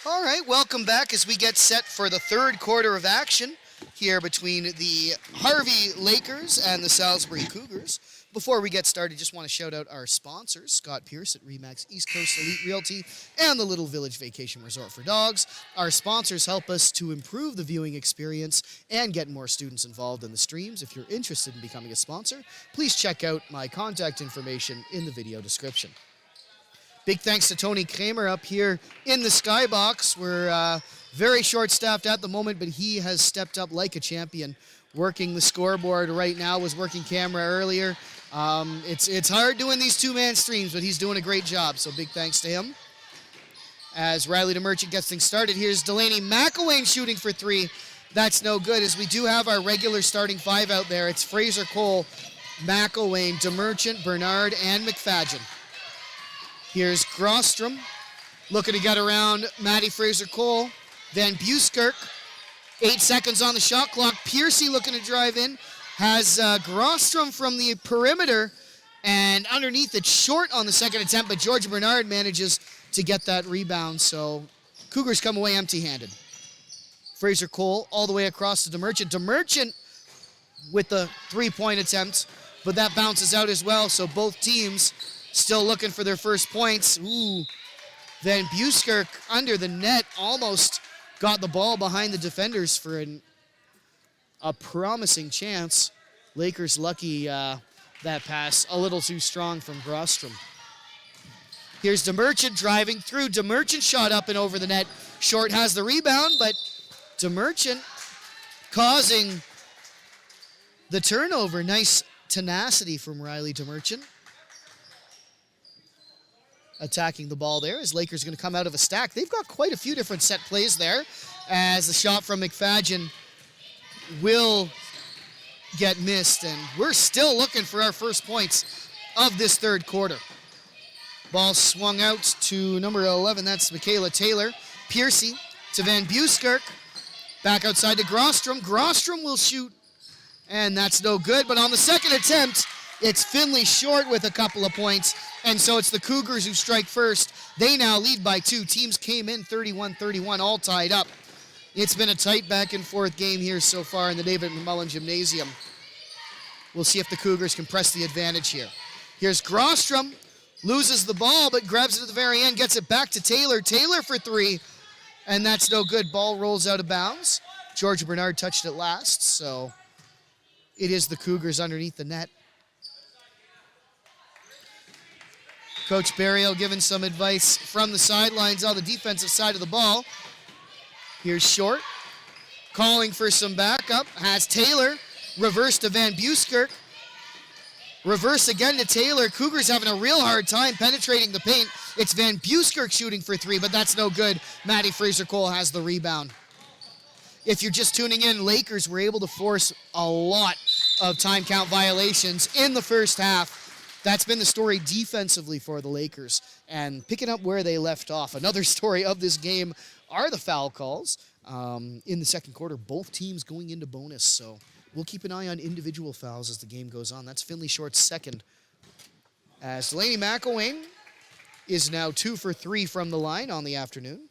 A: All right, welcome back as we get set for the third quarter of action here between the Harvey Lakers and the Salisbury Cougars. Before we get started, just want to shout out our sponsors, Scott Pierce at Remax East Coast Elite Realty and the Little Village Vacation Resort for Dogs. Our sponsors help us to improve the viewing experience and get more students involved in the streams. If you're interested in becoming a sponsor, please check out my contact information in the video description. Big thanks to Tony Kramer up here in the skybox. We're very short-staffed at the moment, but he has stepped up like a champion, working the scoreboard right now, was working camera earlier. It's hard doing these two-man streams, but he's doing a great job, so big thanks to him. As Riley DeMerchant gets things started, here's Delaney McElwain shooting for three. That's no good, as we do have our regular starting five out there. It's Fraser Cole, McElwain, DeMerchant, Bernard, and McFadgen. Here's Grostrom looking to get around Matty Fraser-Cole. Van Buskirk, 8 seconds on the shot clock. Piercy looking to drive in. Has Grostrom from the perimeter. And underneath it's short on the second attempt, but Georgia Bernard manages to get that rebound. So Cougars come away empty-handed. Fraser-Cole all the way across to DeMerchant. DeMerchant with the three-point attempt, but that bounces out as well. So both teams still looking for their first points. Ooh. Van Buskirk under the net almost got the ball behind the defenders for a promising chance. Lakers lucky that pass. A little too strong from Grostrom. Here's DeMerchant driving through. DeMerchant shot up and over the net. Short has the rebound, but DeMerchant causing the turnover. Nice tenacity from Riley DeMerchant. Attacking the ball there as Lakers are going to come out of a stack. They've got quite a few different set plays there as the shot from McFadgen will get missed, and we're still looking for our first points of this third quarter. Ball swung out to number 11. That's Michaela Taylor. Piercy to Van Buskirk. Back outside to Grostrom. Grostrom will shoot, and that's no good. But on the second attempt, it's Finley Short with a couple of points. And so it's the Cougars who strike first. They now lead by 2. Teams came in 31-31, all tied up. It's been a tight back and forth game here so far in the David McMullen Gymnasium. We'll see if the Cougars can press the advantage here. Here's Grostrom, loses the ball, but grabs it at the very end, gets it back to Taylor. Taylor for 3, and that's no good. Ball rolls out of bounds. Georgia Bernard touched it last, so it is the Cougars underneath the net. Coach Barrio giving some advice from the sidelines on the defensive side of the ball. Here's Short, calling for some backup. Has Taylor, reverse to Van Buskirk. Reverse again to Taylor. Cougars having a real hard time penetrating the paint. It's Van Buskirk shooting for 3, but that's no good. Matty Fraser-Cole has the rebound. If you're just tuning in, Lakers were able to force a lot of time count violations in the first half. That's been the story defensively for the Lakers, and picking up where they left off. Another story of this game are the foul calls. In the second quarter, both teams going into bonus, so we'll keep an eye on individual fouls as the game goes on. That's Finley Short's second. As Delaney McElwain is now 2 for 3 from the line on the afternoon.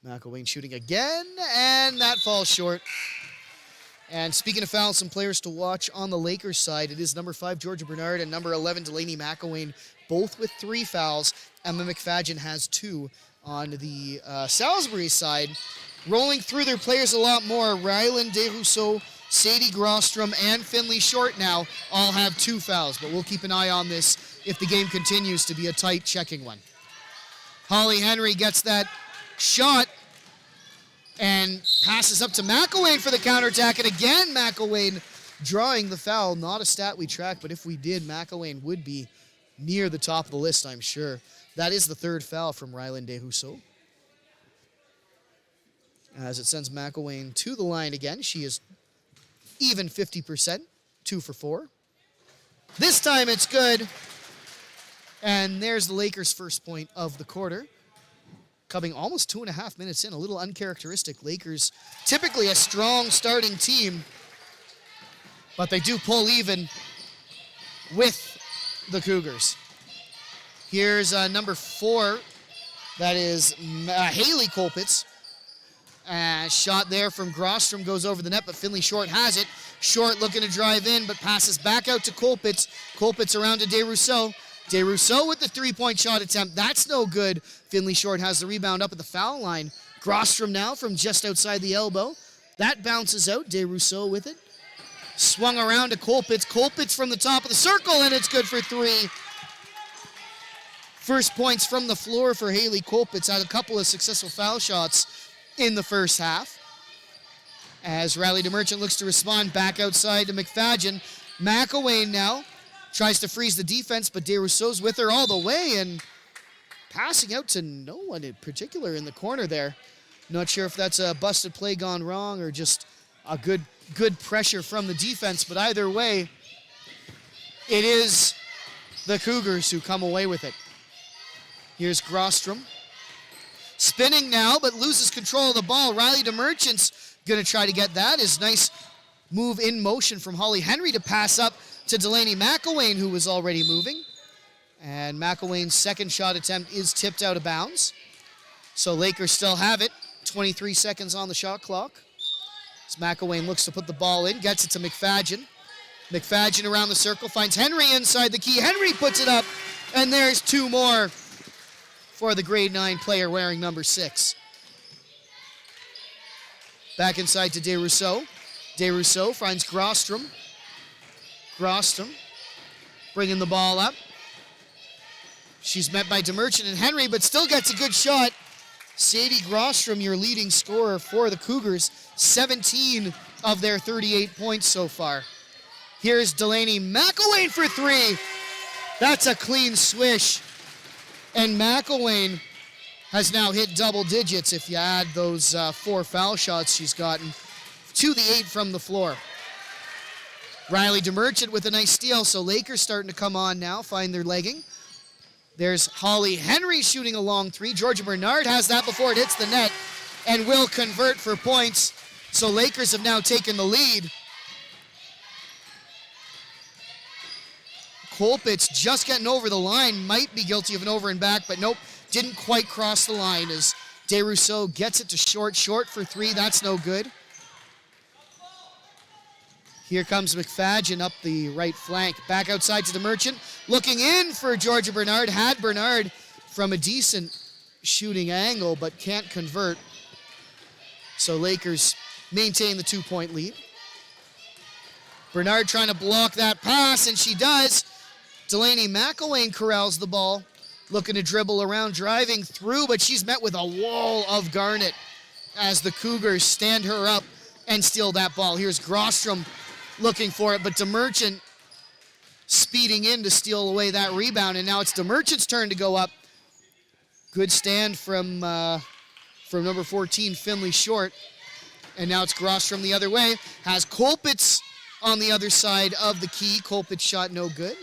A: McElwain shooting again, and that falls short. And speaking of fouls, some players to watch on the Lakers side. It is number 5, Georgia Bernard, and number 11, Delaney McElwain, both with 3 fouls. Emma McFadgen has 2 on the Salisbury side. Rolling through their players a lot more. Ryland DeRousseau, Sadie Grostrom, and Finley Short now all have 2 fouls. But we'll keep an eye on this if the game continues to be a tight checking one. Holly Henry gets that shot and passes up to McElwain for the counterattack. And again, McElwain drawing the foul. Not a stat we track, but if we did, McElwain would be near the top of the list, I'm sure. That is the 3rd foul from Ryland DeRousseau. As it sends McElwain to the line again. She is even 50%, 2 for 4. This time it's good. And there's the Lakers' first point of the quarter. Coming almost 2.5 minutes in, a little uncharacteristic. Lakers, typically a strong starting team, but they do pull even with the Cougars. Here's number 4, That is Haley Colpitz. Shot there from Grostrom goes over the net, but Finley Short has it. Short looking to drive in, but passes back out to Colpitz. Colpitz around to DeRousseau. DeRousseau with the three-point shot attempt. That's no good. Finley Short has the rebound up at the foul line. Grostrom now from just outside the elbow. That bounces out. DeRousseau with it. Swung around to Colpitz. Colpitz from the top of the circle, and it's good for three. First points from the floor for Haley Colpitz. Had a couple of successful foul shots in the first half. As Riley DeMerchant looks to respond back outside to McFadden. McElwain now tries to freeze the defense, but DeRousseau's with her all the way and passing out to no one in particular in the corner there. Not sure if that's a busted play gone wrong or just a good pressure from the defense, but either way, it is the Cougars who come away with it. Here's Grostrom. Spinning now, but loses control of the ball. Riley DeMerchant's going to try to get that. His nice move in motion from Holly Henry to pass up to Delaney McElwain, who was already moving. And McElwain's second shot attempt is tipped out of bounds. So Lakers still have it. 23 seconds on the shot clock. As McElwain looks to put the ball in, gets it to McFadden. McFadden around the circle, finds Henry inside the key. Henry puts it up, and there's two more for the grade 9 player wearing number 6. Back inside to DeRousseau. DeRousseau finds Grostrom. Grostrom bringing the ball up. She's met by DeMerchant and Henry, but still gets a good shot. Sadie Grostrom, your leading scorer for the Cougars. 17 of their 38 points so far. Here's Delaney McElwain for three. That's a clean swish. And McElwain has now hit double digits if you add those 4 foul shots she's gotten to the 8 from the floor. Riley DeMerchant with a nice steal, so Lakers starting to come on now, find their legging. There's Holly Henry shooting a long 3. Georgia Bernard has that before it hits the net and will convert for points. So Lakers have now taken the lead. Colpitz just getting over the line, might be guilty of an over and back, but nope, didn't quite cross the line as DeRousseau gets it to Short. Short for 3, that's no good. Here comes McFadden up the right flank. Back outside to DeMerchant. Looking in for Georgia Bernard. Had Bernard from a decent shooting angle, but can't convert. So Lakers maintain the 2-point lead. Bernard trying to block that pass, and she does. Delaney McElwain corrals the ball. Looking to dribble around, driving through, but she's met with a wall of Garnet as the Cougars stand her up and steal that ball. Here's Grostrom looking for it, but DeMerchant speeding in to steal away that rebound, and now it's DeMerchant's turn to go up. Good stand from number 14, Finley Short, and now it's Grostrom the other way. Has Colpitz on the other side of the key. Colpitz shot no good.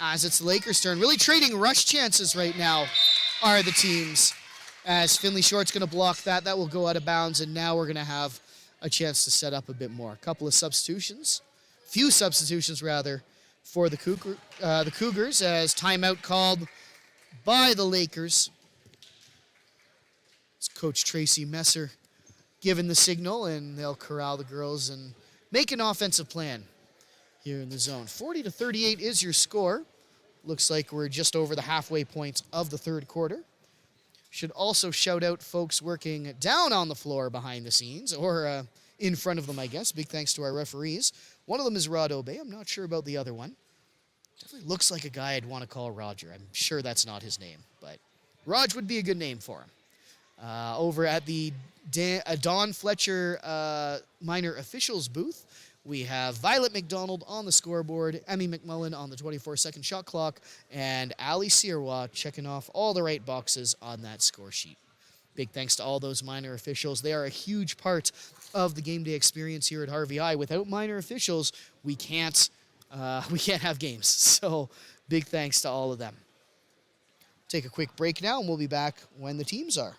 A: As it's the Lakers' turn. Really trading rush chances right now are the teams. As Finley Short's going to block that. That will go out of bounds, and now we're going to have a chance to set up a bit more. A couple of substitutions. Few substitutions, rather, for the Cougars as timeout called by the Lakers. It's Coach Tracy Messer giving the signal, and they'll corral the girls and make an offensive plan here in the zone. 40-38 is your score. Looks like we're just over the halfway point of the third quarter. Should also shout out folks working down on the floor behind the scenes, or in front of them, I guess. Big thanks to our referees. One of them is Rod Obey. I'm not sure about the other one. Definitely looks like a guy I'd want to call Roger. I'm sure that's not his name, but Raj would be a good name for him. Over at the Don Fletcher minor officials booth, we have Violet McDonald on the scoreboard, Emmy McMullen on the 24-second shot clock, and Ali Sirwa checking off all the right boxes on that score sheet. Big thanks to all those minor officials. They are a huge part of the game day experience here at Harvey I. Without minor officials, we can't have games. So big thanks to all of them. Take a quick break now, and we'll be back when the teams are.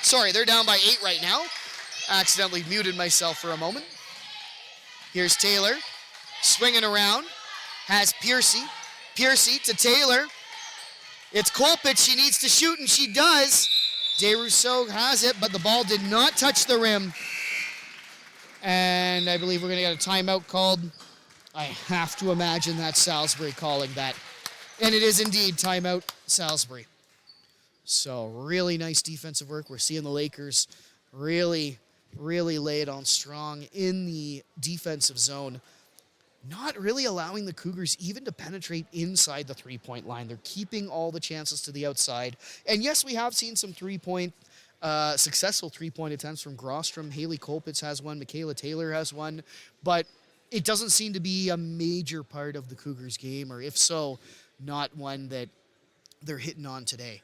A: Sorry, they're down by 8 right now. Accidentally muted myself for a moment. Here's Taylor, swinging around, has Piercy. Piercy to Taylor. It's Colpitz, she needs to shoot, and she does. DeRousseau has it, but the ball did not touch the rim. And I believe we're going to get a timeout called. I have to imagine that's Salisbury calling that. And it is indeed timeout Salisbury. So really nice defensive work. We're seeing the Lakers really lay it on strong in the defensive zone. Not really allowing the Cougars even to penetrate inside the three-point line. They're keeping all the chances to the outside. And yes, we have seen some successful three-point attempts from Grostrom. Haley Colpitz has one. Michaela Taylor has one. But it doesn't seem to be a major part of the Cougars game, or if so, not one that they're hitting on today.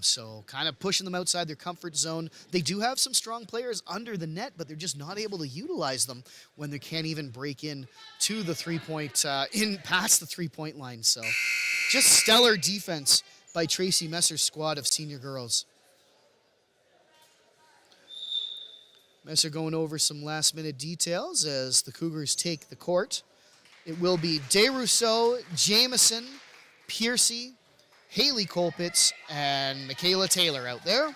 A: So kind of pushing them outside their comfort zone. They do have some strong players under the net, but they're just not able to utilize them when they can't even break in to the past the three-point line. So just stellar defense by Tracy Messer's squad of senior girls. Messer going over some last-minute details as the Cougars take the court. It will be DeRousseau, Jameson, Piercy, Haley Colpitz, and Michaela Taylor out there.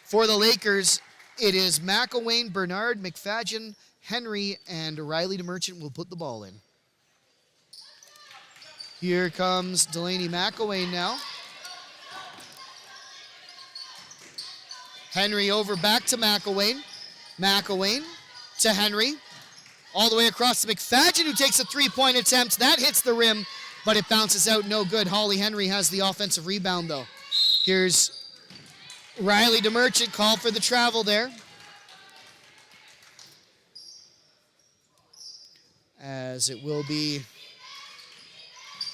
A: For the Lakers, it is McElwain, Bernard, McFadgen, Henry, and Riley DeMerchant will put the ball in. Here comes Delaney McElwain now. Henry over back to McElwain. McElwain to Henry. All the way across to McFadgen, who takes a three-point attempt. That hits the rim, but it bounces out, no good. Holly Henry has the offensive rebound, though. Here's Riley DeMerchant, called for the travel there. As it will be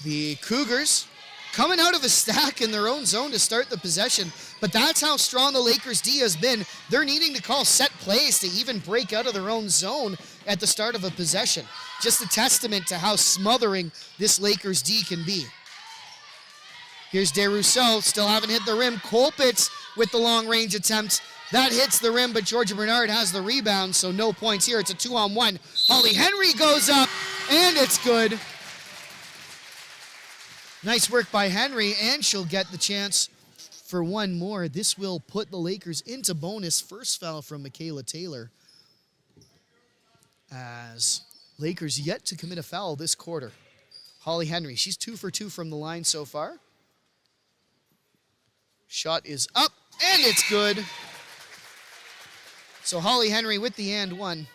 A: the Cougars coming out of a stack in their own zone to start the possession. But that's how strong the Lakers D has been. They're needing to call set plays to even break out of their own zone at the start of a possession. Just a testament to how smothering this Lakers D can be. Here's DeRousseau, still haven't hit the rim. Colpitz with the long-range attempt. That hits the rim, but Georgia Bernard has the rebound, so no points here. It's a 2-on-1. Holly Henry goes up, and it's good. Nice work by Henry, and she'll get the chance for one more. This will put the Lakers into bonus. First foul from Michaela Taylor. As Lakers yet to commit a foul this quarter. Holly Henry, she's 2 for 2 from the line so far. Shot is up, and it's good. So Holly Henry with the and one.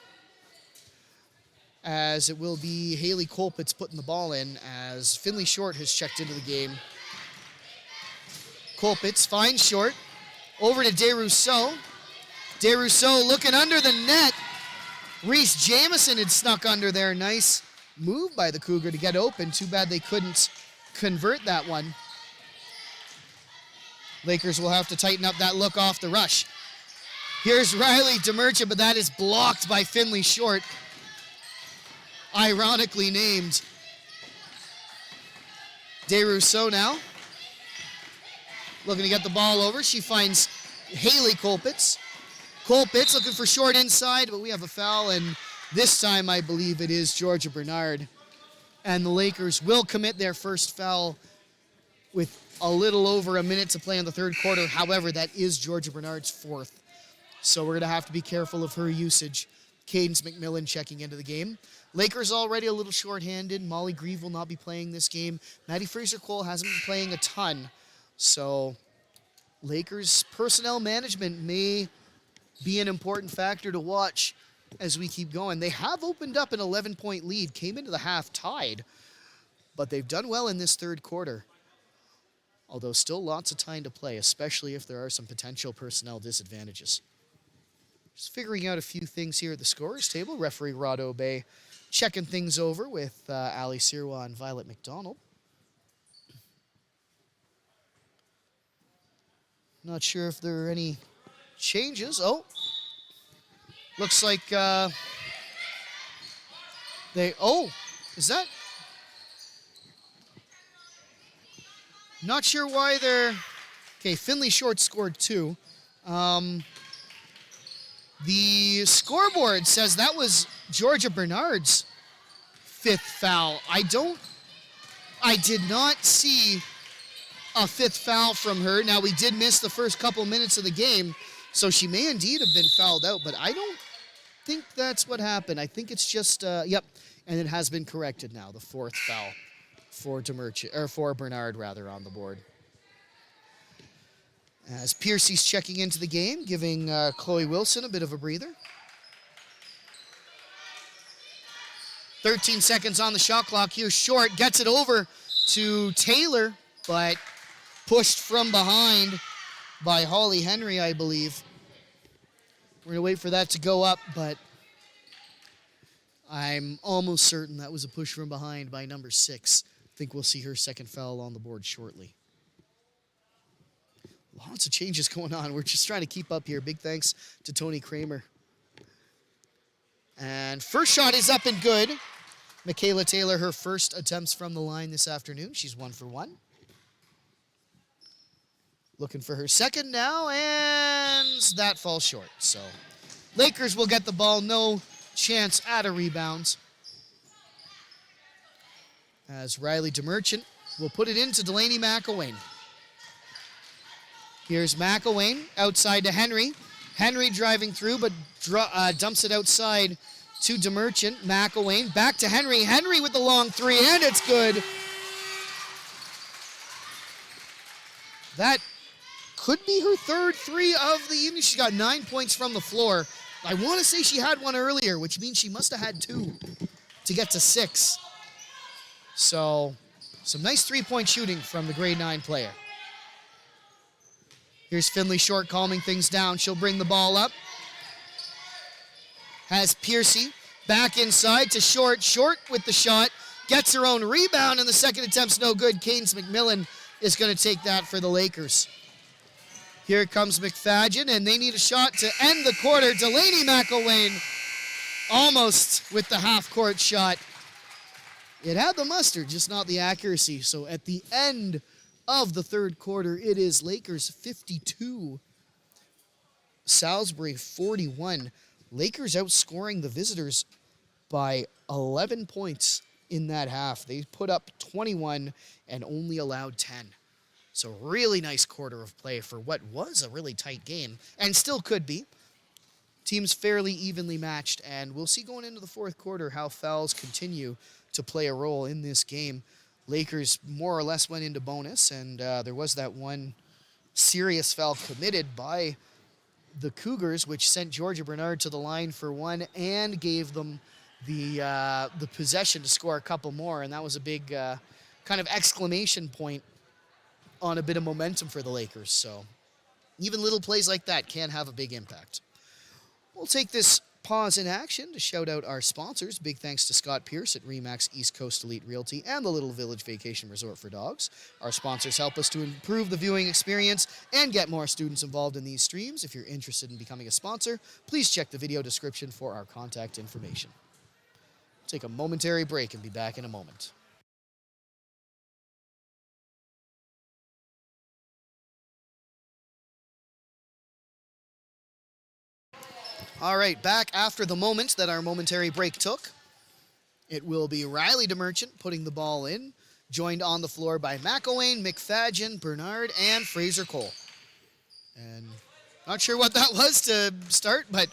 A: As it will be Haley Colpitz putting the ball in as Finley Short has checked into the game. Colpitz finds Short. Over to DeRousseau. DeRousseau looking under the net. Reese Jamison had snuck under there. Nice move by the Cougar to get open. Too bad they couldn't convert that one. Lakers will have to tighten up that look off the rush. Here's Riley DeMerchant, but that is blocked by Finley Short. Ironically named. DeRousseau now. Looking to get the ball over. She finds Haley Colpitz. Colpitz looking for Short inside, but we have a foul, and this time I believe it is Georgia Bernard. And the Lakers will commit their first foul with a little over a minute to play in the third quarter. However, that is Georgia Bernard's fourth. So we're going to have to be careful of her usage. Cadence McMillan checking into the game. Lakers already a little short-handed. Molly Grieve will not be playing this game. Maddie Fraser-Cole hasn't been playing a ton. So Lakers personnel management may be an important factor to watch as we keep going. They have opened up an 11-point lead, came into the half tied, but they've done well in this third quarter. Although still lots of time to play, especially if there are some potential personnel disadvantages. Just figuring out a few things here at the scorers table. Referee Rod Obey checking things over with Ali Sirwa and Violet McDonald. Not sure if there are any changes. Oh, looks like is that? Not sure why they're... Okay, Finley Short scored 2. The scoreboard says that was Georgia Bernard's 5th foul. I did not see a 5th foul from her. Now, we did miss the first couple minutes of the game, so she may indeed have been fouled out, but I don't think that's what happened. I think it's just, yep, and it has been corrected now, the 4th foul for Bernard rather on the board. As Piercy's checking into the game, giving Chloe Wilson a bit of a breather. 13 seconds on the shot clock here. Short gets it over to Taylor, but pushed from behind by Holly Henry, I believe. We're going to wait for that to go up, but I'm almost certain that was a push from behind by number 6. I think we'll see her 2nd foul on the board shortly. Lots of changes going on. We're just trying to keep up here. Big thanks to Tony Kramer. And first shot is up and good. Michaela Taylor, her first attempts from the line this afternoon. She's 1 for 1. Looking for her 2nd now, and that falls short. So Lakers will get the ball. No chance at a rebound. As Riley DeMerchant will put it into Delaney McElwain. Here's McElwain outside to Henry. Henry driving through, but dumps it outside to DeMerchant. McElwain back to Henry. Henry with the long 3, and it's good. That could be her 3rd 3 of the evening. She's got 9 points from the floor. I want to say she had one earlier, which means she must have had 2 to get to 6. So, some nice 3-point shooting from the grade 9 player. Here's Finley Short calming things down. She'll bring the ball up. Has Piercy back inside to Short. Short with the shot. Gets her own rebound, and the 2nd attempt's no good. Cadence McMillan is going to take that for the Lakers. Here comes McFadden, and they need a shot to end the quarter. Delaney McElwain almost with the half-court shot. It had the mustard, just not the accuracy. So at the end of the 3rd quarter, it is Lakers 52, Salisbury 41. Lakers outscoring the visitors by 11 points in that half. They put up 21 and only allowed 10. So really nice quarter of play for what was a really tight game, and still could be. Teams fairly evenly matched, and we'll see going into the 4th quarter how fouls continue to play a role in this game. Lakers more or less went into bonus, and there was that one serious foul committed by the Cougars, which sent Georgia Bernard to the line for 1 and gave them the possession to score a couple more, and that was a big kind of exclamation point on a bit of momentum for the Lakers. So even little plays like that can have a big impact. We'll take this pause in action to shout out our sponsors. Big thanks to Scott Pierce at RE/MAX East Coast Elite Realty and the Little Village Vacation Resort for Dogs. Our sponsors help us to improve the viewing experience and get more students involved in these streams. If you're interested in becoming a sponsor, please check the video description for our contact information. Take a momentary break and be back in a moment. All right, back after the moment that our momentary break took. It will be Riley DeMerchant putting the ball in, joined on the floor by McElwain, McFadden, Bernard, and Fraser Cole. And not sure what that was to start, but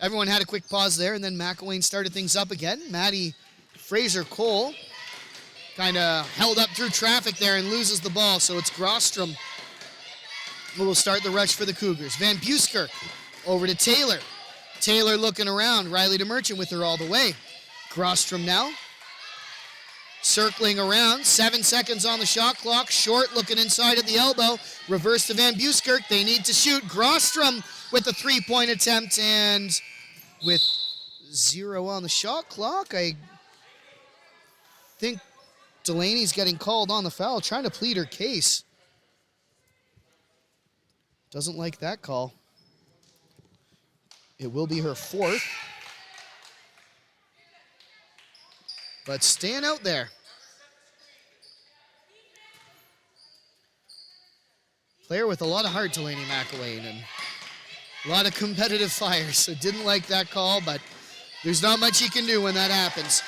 A: everyone had a quick pause there, and then McElwain started things up again. Maddie Fraser Cole kind of held up through traffic there and loses the ball, so it's Grostrom who will start the rush for the Cougars. Van Buskirk over to Taylor. Taylor looking around. Riley DeMerchant with her all the way. Grostrom now. Circling around. 7 seconds on the shot clock. Short looking inside at the elbow. Reverse to Van Buskirk. They need to shoot. Grostrom with a 3-point attempt, and with 0 on the shot clock, I think Delaney's getting called on the foul, trying to plead her case. Doesn't like that call. It will be her 4th. But staying out there. Player with a lot of heart, Delaney McElwain, and A lot of competitive fire, so didn't like that call, but there's not much you can do when that happens.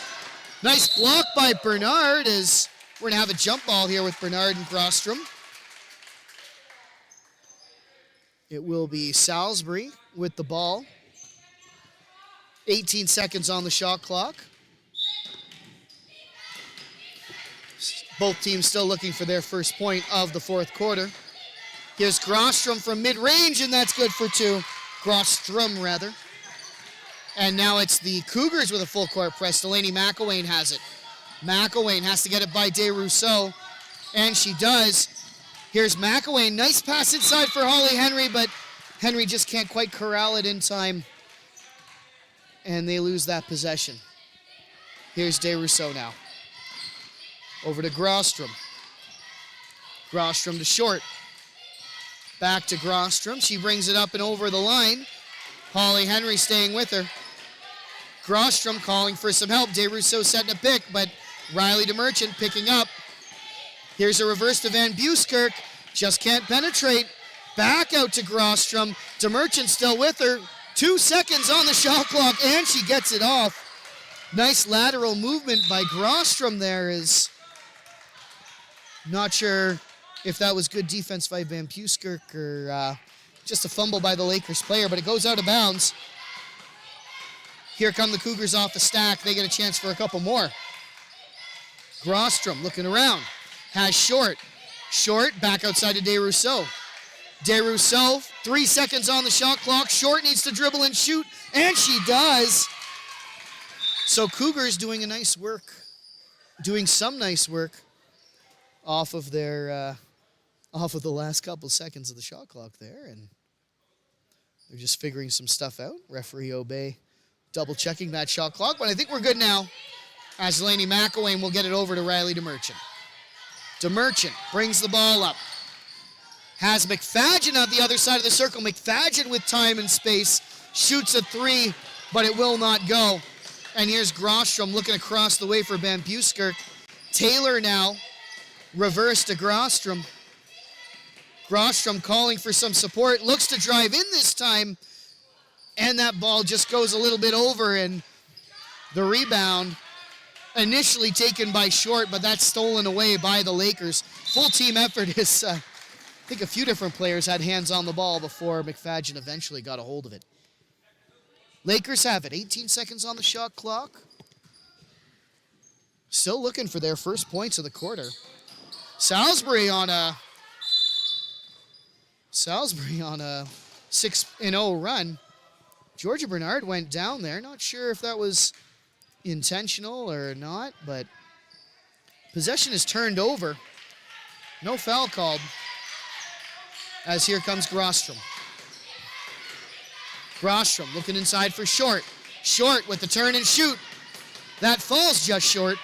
A: Nice block by Bernard as we're going to have a jump ball here with Bernard and Grostrom. It will be Salisbury with the ball. 18 seconds on the shot clock. Both teams still looking for their first point of the fourth quarter. Here's Grostrom from mid-range, and that's good for two. Grostrom, rather. And now it's the Cougars with a full court press. Delaney McElwain has it. McElwain has to get it by DeRousseau, and she does. Here's McElwain. Nice pass inside for Holly Henry, but Henry just can't quite corral it in time, and they lose that possession. Here's DeRousseau now. Over to Grostrom. Grostrom to Short. Back to Grostrom. She brings it up and over the line. Holly Henry staying with her. Grostrom calling for some help. DeRousseau setting a pick, but Riley DeMerchant picking up. Here's a reverse to Van Buskirk. Just can't penetrate. Back out to Grostrom. DeMerchant still with her. 2 seconds on the shot clock, and she gets it off. Nice lateral movement by Grostrom there. Is not sure if that was good defense by Van Buskirk or just a fumble by the Lakers player, but it goes out of bounds. Here come the Cougars off the stack. They get a chance for a couple more. Grostrom looking around. Has Short. Short back outside to DeRousseau. DeRousseau, 3 seconds on the shot clock. Short needs to dribble and shoot, and she does. So Cougars doing some nice work off of their off of the last couple seconds of the shot clock there, and they're just figuring some stuff out. Referee Obey double checking that shot clock, but I think we're good now, as Delaney McElwain will get it over to Riley DeMerchant. DeMerchant brings the ball up. Has McFadgen on the other side of the circle. McFadgen with time and space. Shoots a three, but it will not go. And here's Grostrom looking across the way for Van Buskirk. Taylor now. Reverse to Grostrom. Grostrom calling for some support. Looks to drive in this time. And that ball just goes a little bit over, and the rebound initially taken by Short, but that's stolen away by the Lakers. Full team effort is, I think a few different players had hands on the ball before McFadgen eventually got a hold of it. Lakers have it. 18 seconds on the shot clock. Still looking for their first points of the quarter. Salisbury on a 6-0 run. Georgia Bernard went down there. Not sure if that was intentional or not, but possession is turned over. No foul called. As here comes Grostrom. Grostrom looking inside for Short. Short with the turn and shoot. That falls just short.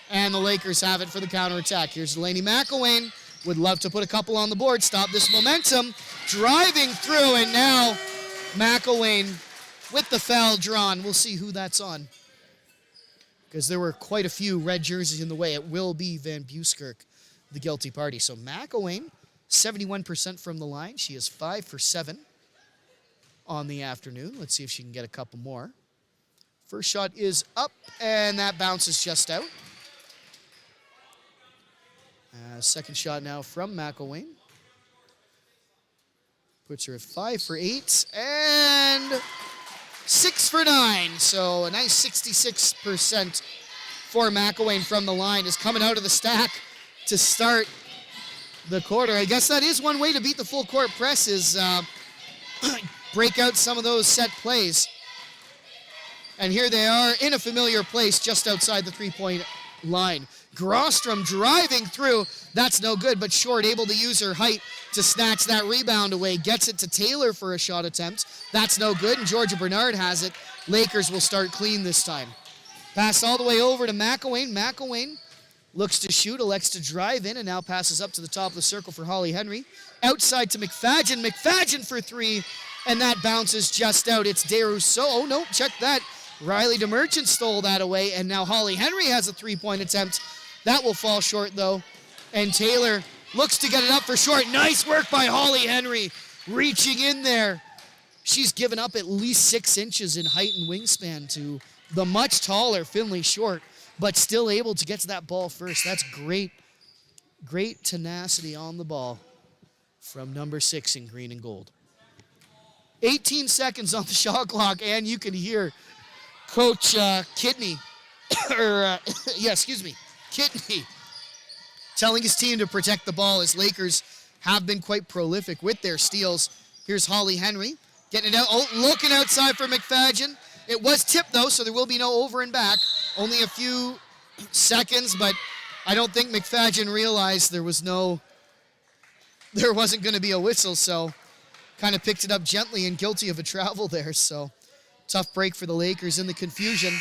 A: And the Lakers have it for the counterattack. Here's Delaney McElwain. Would love to put a couple on the board. Stop this momentum. Driving through, and now McElwain with the foul drawn. We'll see who that's on, because there were quite a few red jerseys in the way. It will be Van Buskirk, the guilty party. So McElwain, 71% from the line. She is 5 for 7 on the afternoon. Let's see if she can get a couple more. First shot is up, and that bounces just out. Second shot now from McElwain. Puts her at 5 for 8 and 6 for 9. So a nice 66% for McElwain from the line is coming out of the stack to start the quarter. I guess that is one way to beat the full court press, is break out some of those set plays. And here they are in a familiar place just outside the three-point line. Grostrom driving through. That's no good, but Short able to use her height to snatch that rebound away. Gets it to Taylor for a shot attempt. That's no good, and Georgia Bernard has it. Lakers will start clean this time. Pass all the way over to McElwain. McElwain looks to shoot, elects to drive in, and now passes up to the top of the circle for Holly Henry. Outside to McFadgen. McFadgen for three, and that bounces just out. It's DeRousseau. Oh, no, check that. Riley DeMerchant stole that away, and now Holly Henry has a three-point attempt. That will fall short, though. And Taylor looks to get it up for Short. Nice work by Holly Henry, reaching in there. she's given up at least 6 inches in height and wingspan to the much taller Finley Short, but still able to get to that ball first. That's great, great tenacity on the ball from number 6 in green and gold. 18 seconds on the shot clock, and you can hear Coach Kidney, Kidney, telling his team to protect the ball as Lakers have been quite prolific with their steals. Here's Holly Henry getting it out. Oh, looking outside for McFadgen. It was tipped, though, so there will be no over and back. Only a few seconds, but I don't think McFadgen realized there wasn't going to be a whistle, so kind of picked it up gently and guilty of a travel there. So tough break for the Lakers in the confusion.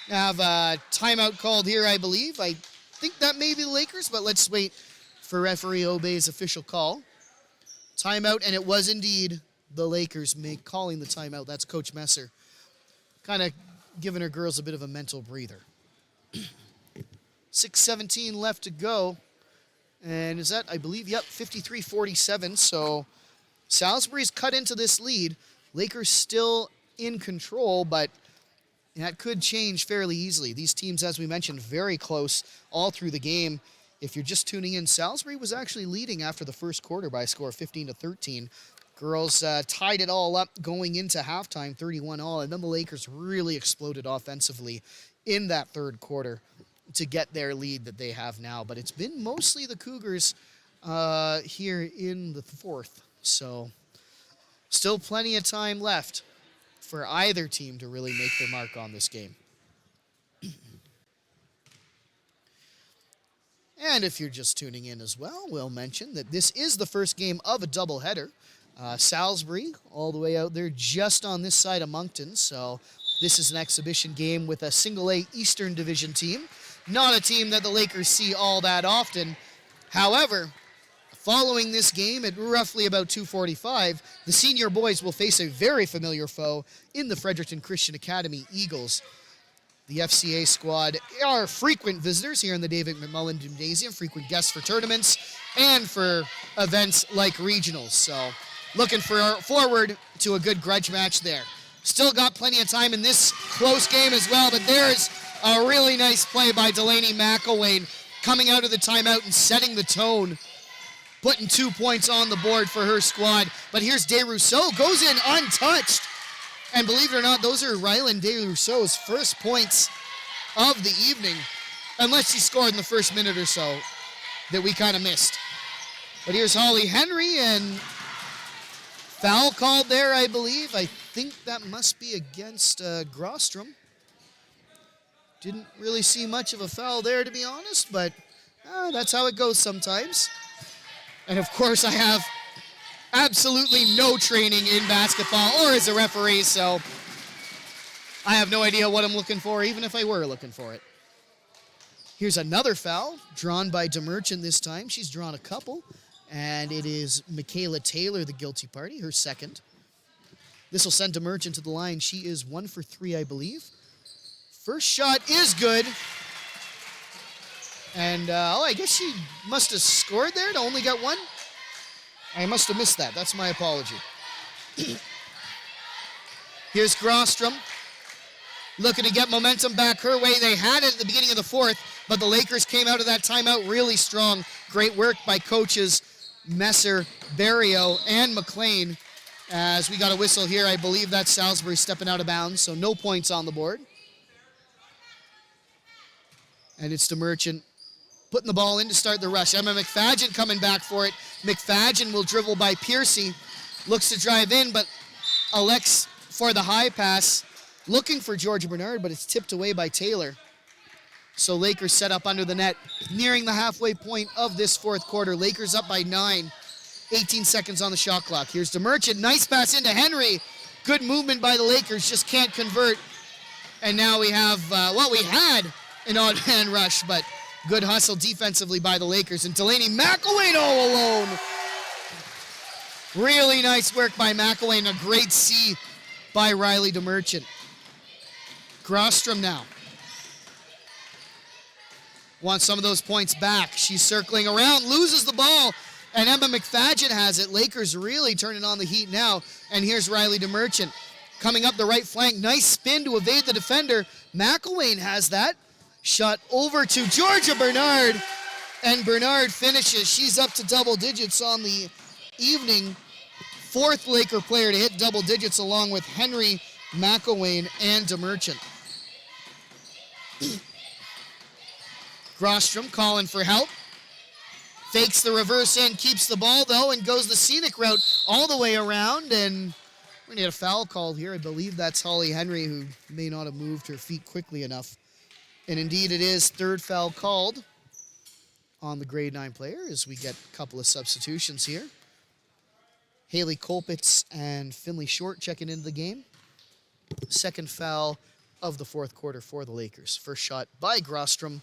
A: Have a timeout called here, I believe. I think that may be the Lakers, but let's wait for referee Obey's official call. Timeout, and it was indeed the Lakers calling the timeout. That's Coach Messer. Kind of giving her girls a bit of a mental breather. 6:17 left to go. And is that, I believe, yep, 53-47. So Salisbury's cut into this lead. Lakers still in control, but that could change fairly easily. These teams, as we mentioned, very close all through the game. If you're just tuning in, Salisbury was actually leading after the first quarter by a score of 15-13. Girls tied it all up going into halftime, 31-all, and then the Lakers really exploded offensively in that third quarter to get their lead that they have now. But it's been mostly the Cougars here in the fourth. So still plenty of time left for either team to really make their mark on this game. And if you're just tuning in as well, we'll mention that this is the first game of a doubleheader. Salisbury, all the way out there just on this side of Moncton. So this is an exhibition game with a single-A Eastern Division team. Not a team that the Lakers see all that often. However, following this game at roughly about 2:45, the senior boys will face a very familiar foe in the Fredericton Christian Academy Eagles. The FCA squad are frequent visitors here in the David McMullen Gymnasium, frequent guests for tournaments and for events like regionals. So looking forward to a good grudge match there. Still got plenty of time in this close game as well, but there's a really nice play by Delaney McElwain coming out of the timeout and setting the tone, putting 2 points on the board for her squad. But here's DeRousseau, goes in untouched. And believe it or not, those are Ryland DeRousseau's first points of the evening, unless she scored in the first minute or so that we kind of missed. But here's Holly Henry, and foul called there, I believe. I think that must be against Grostrom. Didn't really see much of a foul there, to be honest, but that's how it goes sometimes. And of course, I have absolutely no training in basketball or as a referee, so I have no idea what I'm looking for, even if I were looking for it. Here's another foul, drawn by DeMerchant this time. She's drawn a couple, and it is Michaela Taylor, the guilty party, her second. This will send DeMerchant to the line. She is 1 for 3, I believe. First shot is good. And, I guess she must have scored there to only get one. I must have missed that. That's my apology. Here's Grostrom, looking to get momentum back her way. They had it at the beginning of the fourth, but the Lakers came out of that timeout really strong. Great work by coaches Messer, Barrio, and McLean. As we got a whistle here, I believe that's Salisbury stepping out of bounds, so no points on the board. And it's DeMerchant putting the ball in to start the rush. Emma McFadgen coming back for it. McFadgen will dribble by Piercy. Looks to drive in, but elects for the high pass. Looking for Georgia Bernard, but it's tipped away by Taylor. So Lakers set up under the net. Nearing the halfway point of this fourth quarter. Lakers up by 9. 18 seconds on the shot clock. Here's DeMerchant. Nice pass into Henry. Good movement by the Lakers. Just can't convert. And now we have, we had an odd man rush, but good hustle defensively by the Lakers. And Delaney McElwain all alone. Really nice work by McElwain. A great C by Riley DeMerchant. Grostrom now wants some of those points back. She's circling around, loses the ball. And Emma McFadgen has it. Lakers really turning on the heat now. And here's Riley DeMerchant coming up the right flank. Nice spin to evade the defender. McElwain has that. Shot over to Georgia Bernard. And Bernard finishes. She's up to double digits on the evening. Fourth Laker player to hit double digits along with Henry, McElwain, and DeMerchant. Grostrom calling for help. Fakes the reverse in, keeps the ball though, and goes the scenic route all the way around. And we're going to get a foul called here. I believe that's Holly Henry, who may not have moved her feet quickly enough. And indeed it is third foul called on the grade 9 player as we get a couple of substitutions here. Haley Kolpitz and Finley Short checking into the game. Second foul of the fourth quarter for the Lakers. First shot by Grostrom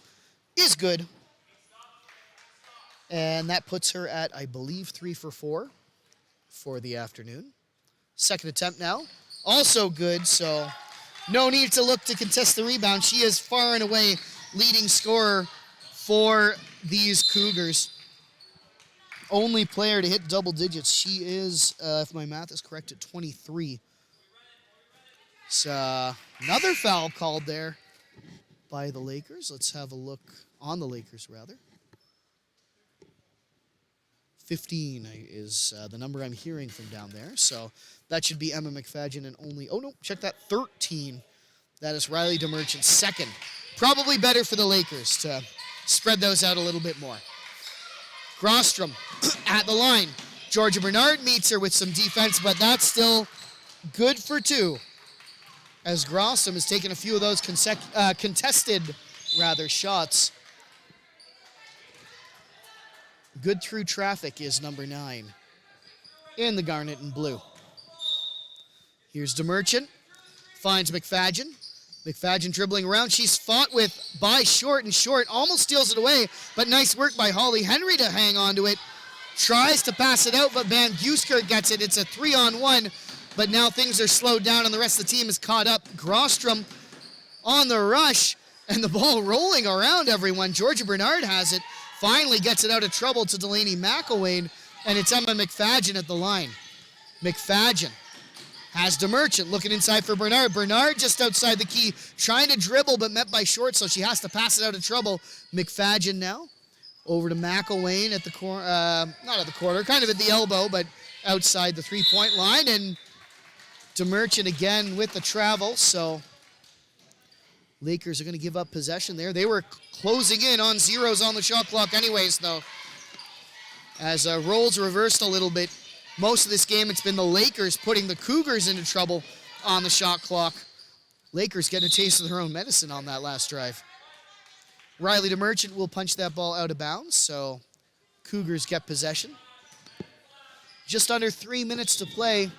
A: is good. And that puts her at, I believe, 3 for 4 for the afternoon. Second attempt now. Also good, so no need to look to contest the rebound. She is far and away leading scorer for these Cougars. Only player to hit double digits. She is, if my math is correct, at 23. So another foul called there by the Lakers. Let's have a look on the Lakers, rather. 15 is the number I'm hearing from down there. So that should be Emma McFadgen and only, oh no, check that, 13. That is Riley DeMerchant, second. Probably better for the Lakers to spread those out a little bit more. Grostrom at the line. Georgia Bernard meets her with some defense, but that's still good for 2. As Grostrom has taken a few of those contested shots. Good through traffic is number 9 in the garnet and blue. Here's DeMerchant. Finds McFadgen. McFadgen dribbling around. She's fought with by Short, and Short almost steals it away, but nice work by Holly Henry to hang on to it. Tries to pass it out, but Van Buskirk gets it. It's a 3-on-1, but now things are slowed down and the rest of the team is caught up. Grostrom on the rush, and the ball rolling around everyone. Georgia Bernard has it. Finally gets it out of trouble to Delaney McElwain, and it's Emma McFadgen at the line. McFadgen has DeMerchant looking inside for Bernard. Bernard just outside the key, trying to dribble, but met by Short, so she has to pass it out of trouble. McFadgen now over to McElwain at the corner, not at the corner, kind of at the elbow, but outside the three-point line, and DeMerchant again with the travel, so Lakers are going to give up possession there. They were closing in on zeros on the shot clock anyways, though. As roles reversed a little bit, most of this game it's been the Lakers putting the Cougars into trouble on the shot clock. Lakers getting a taste of their own medicine on that last drive. Riley DeMerchant will punch that ball out of bounds, so Cougars get possession. Just under 3 minutes to play.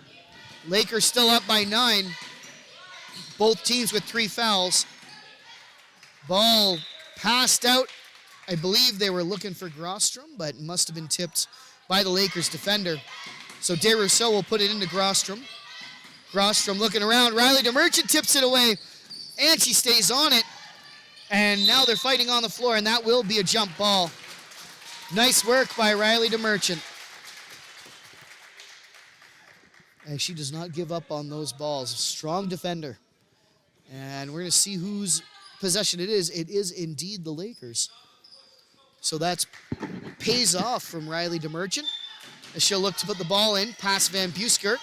A: Lakers still up by 9. Both teams with 3 fouls. Ball passed out. I believe they were looking for Grostrom, but must have been tipped by the Lakers defender. So DeRousseau will put it into Grostrom. Grostrom looking around. Riley DeMerchant tips it away, and she stays on it. And now they're fighting on the floor, and that will be a jump ball. Nice work by Riley DeMerchant. And she does not give up on those balls. Strong defender. And we're going to see whose possession it is. It is indeed the Lakers. So that pays off from Riley DeMerchant as she'll look to put the ball in past Van Buskirk.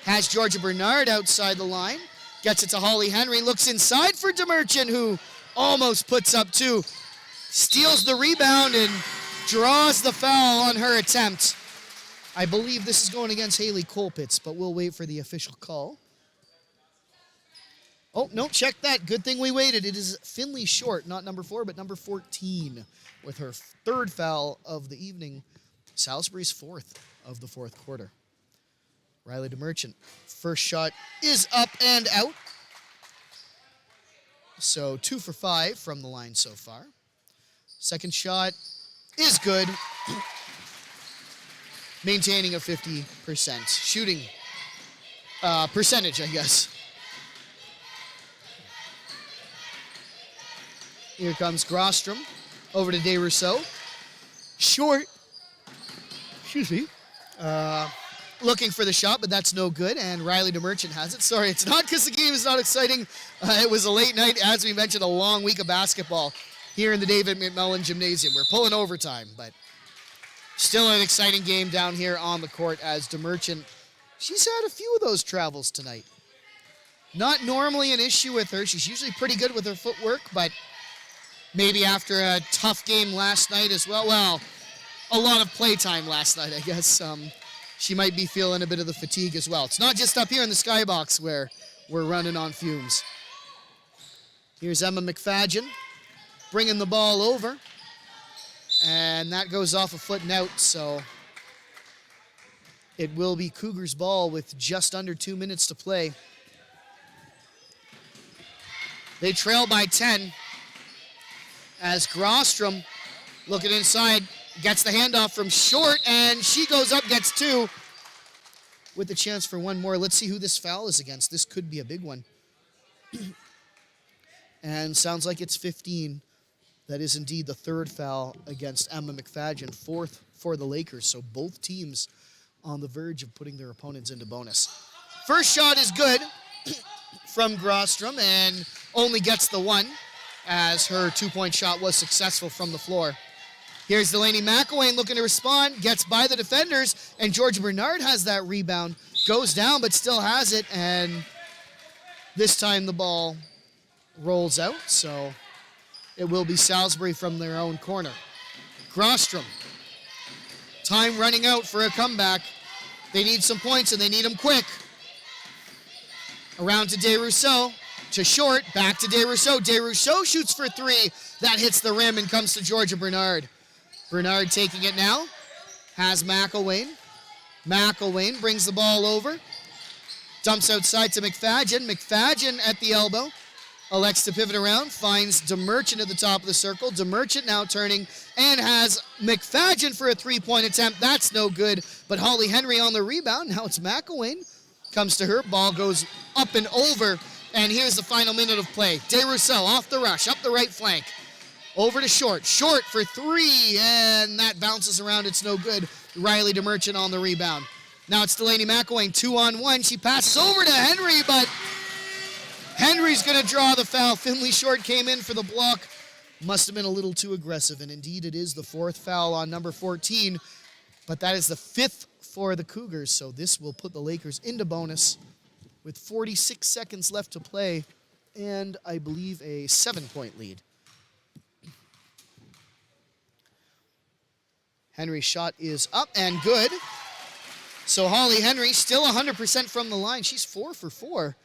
A: Has Georgia Bernard outside the line. Gets it to Holly Henry. Looks inside for DeMerchant, who almost puts up 2. Steals the rebound and draws the foul on her attempt. I believe this is going against Haley Kolpitz, but we'll wait for the official call. Oh, no, check that. Good thing we waited. It is Finley Short, not number 4, but number 14, with her 3rd foul of the evening. Salisbury's 4th of the 4th quarter. Riley DeMerchant, first shot is up and out. So 2 for 5 from the line so far. Second shot is good. Maintaining a 50% shooting percentage, I guess. Here comes Grostrom over to DeRousseau. Short excuse me, looking for the shot, but that's no good, and Riley DeMerchant has it. Sorry, it's not because the game is not exciting. It was a late night, as we mentioned, a long week of basketball here in the David McMullen Gymnasium. We're pulling overtime, but still an exciting game down here on the court as DeMerchant, she's had a few of those travels tonight. Not normally an issue with her. She's usually pretty good with her footwork, but maybe after a tough game last night as well. Well, a lot of playtime last night, I guess. She might be feeling a bit of the fatigue as well. It's not just up here in the skybox where we're running on fumes. Here's Emma McFadgen bringing the ball over. And that goes off a foot and out, so it will be Cougars ball with just under 2 minutes to play. They trail by 10 as Grostrom, looking inside, gets the handoff from Short, and she goes up, gets 2 with the chance for one more. Let's see who this foul is against. This could be a big one. And sounds like it's 15. That is indeed the third foul against Emma McFadgen, 4th for the Lakers. So both teams on the verge of putting their opponents into bonus. First shot is good from Grostrom and only gets the 1 as her 2-point shot was successful from the floor. Here's Delaney McElwain looking to respond, gets by the defenders, and Georgia Bernard has that rebound. Goes down but still has it, and this time the ball rolls out, so it will be Salisbury from their own corner. Grostrom. Time running out for a comeback. They need some points, and they need them quick. Around to DeRousseau. To Short. Back to DeRousseau. DeRousseau shoots for 3. That hits the rim and comes to Georgia Bernard. Bernard taking it now. Has McElwain. McElwain brings the ball over. Dumps outside to McFadgen. McFadgen at the elbow. Elects to pivot around, finds DeMerchant at the top of the circle. DeMerchant now turning and has McFadgen for a 3-point attempt. That's no good, but Holly Henry on the rebound. Now it's McElwain. Comes to her, ball goes up and over, and here's the final minute of play. DeRousseau off the rush, up the right flank. Over to Short. Short for 3, and that bounces around. It's no good. Riley DeMerchant on the rebound. Now it's Delaney McElwain, 2-on-1. She passes over to Henry, but Henry's going to draw the foul. Finley Short came in for the block. Must have been a little too aggressive, and indeed it is the 4th foul on number 14, but that is the 5th for the Cougars, so this will put the Lakers into bonus with 46 seconds left to play and I believe a 7-point lead. Henry's shot is up and good. So Holly Henry still 100% from the line. She's 4 for 4.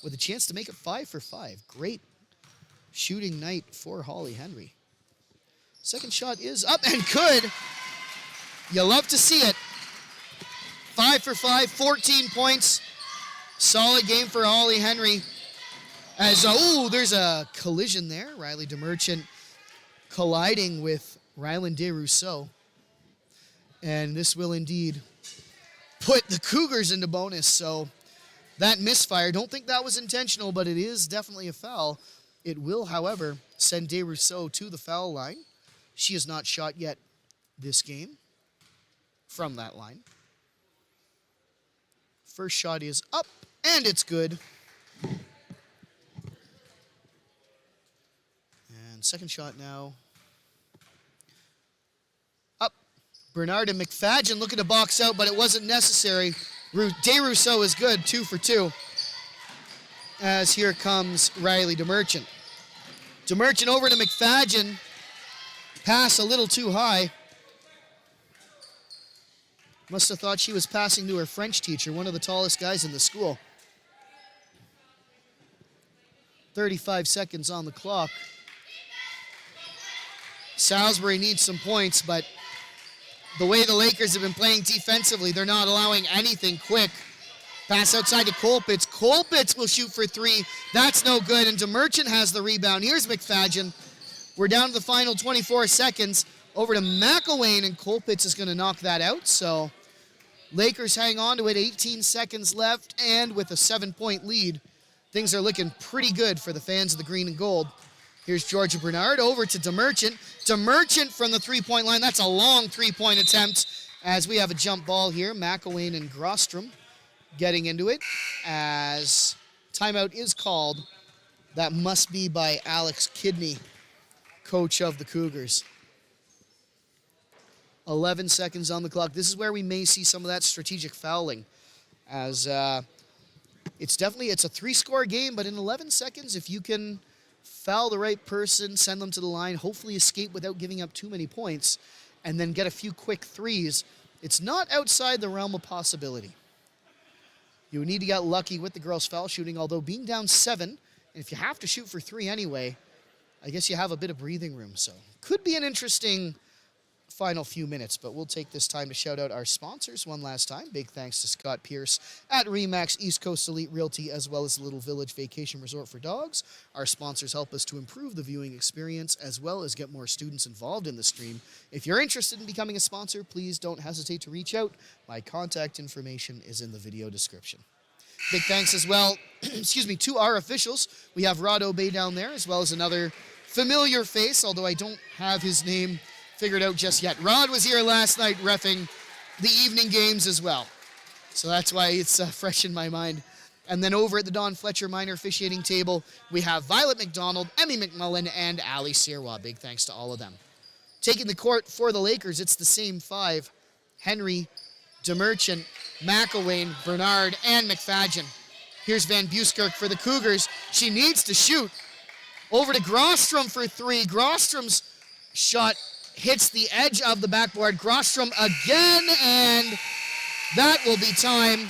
A: With a chance to make it 5 for 5. Great shooting night for Holly Henry. Second shot is up and good. You love to see it. 5 for 5, 14 points. Solid game for Holly Henry. As, there's a collision there. Riley DeMerchant colliding with Ryland DeRousseau. And this will indeed put the Cougars into bonus, so that misfire, don't think that was intentional, but it is definitely a foul. It will, however, send DeRousseau to the foul line. She has not shot yet this game from that line. First shot is up, and it's good. And second shot now. Up. Bernard and McFadgen looking to box out, but it wasn't necessary. DeRousseau is good, 2 for 2. As here comes Riley DeMerchant. DeMerchant over to McFadgen. Pass a little too high. Must have thought she was passing to her French teacher, one of the tallest guys in the school. 35 seconds on the clock. Salisbury needs some points, but the way the Lakers have been playing defensively, they're not allowing anything quick. Pass outside to Colpitz. Colpitz will shoot for 3. That's no good, and DeMerchant has the rebound. Here's McFadgen. We're down to the final 24 seconds. Over to McElwain, and Colpitz is going to knock that out. So Lakers hang on to it, 18 seconds left, and with a 7-point lead, things are looking pretty good for the fans of the green and gold. Here's Georgia Bernard over to DeMerchant. DeMerchant from the 3-point line. That's a long 3-point attempt. as we have a jump ball here. McElwain and Grostrom getting into it as timeout is called. That must be by Alex Kidney, coach of the Cougars. 11 seconds on the clock. This is where we may see some of that strategic fouling, as it's a 3-score game, but in 11 seconds, if you can foul the right person, send them to the line, hopefully escape without giving up too many points, and then get a few quick threes, it's not outside the realm of possibility. You would need to get lucky with the girls' foul shooting, although being down 7, and if you have to shoot for 3 anyway, I guess you have a bit of breathing room. So could be an interesting final few minutes, but we'll take this time to shout out our sponsors one last time. Big thanks to Scott Pierce at RE/MAX East Coast Elite Realty, as well as Little Village Vacation Resort for Dogs. Our sponsors help us to improve the viewing experience as well as get more students involved in the stream. If you're interested in becoming a sponsor, please don't hesitate to reach out. My contact information is in the video description. Big thanks as well, to our officials. We have Rod Obey down there, as well as another familiar face, although I don't have his name figured out just yet. Rod was here last night reffing the evening games as well. So that's why it's fresh in my mind. And then over at the Don Fletcher Minor officiating table, we have Violet McDonald, Emmy McMullen, and Ali Sirwa. Big thanks to all of them. Taking the court for the Lakers, it's the same 5. Henry, DeMerchant, McElwain, Bernard, and McFadgen. Here's Van Buskirk for the Cougars. She needs to shoot. Over to Grostrom for 3. Grostrom's shot hits the edge of the backboard. Grostrom again, and that will be time.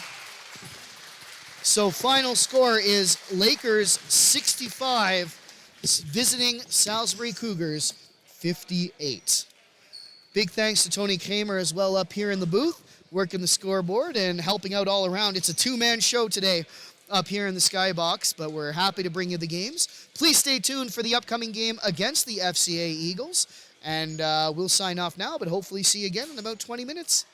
A: So final score is Lakers 65, visiting Salisbury Cougars 58. Big thanks to Tony Kramer as well up here in the booth, working the scoreboard and helping out all around. It's a 2-man show today up here in the skybox, but we're happy to bring you the games. Please stay tuned for the upcoming game against the FCA Eagles. And we'll sign off now, but hopefully see you again in about 20 minutes.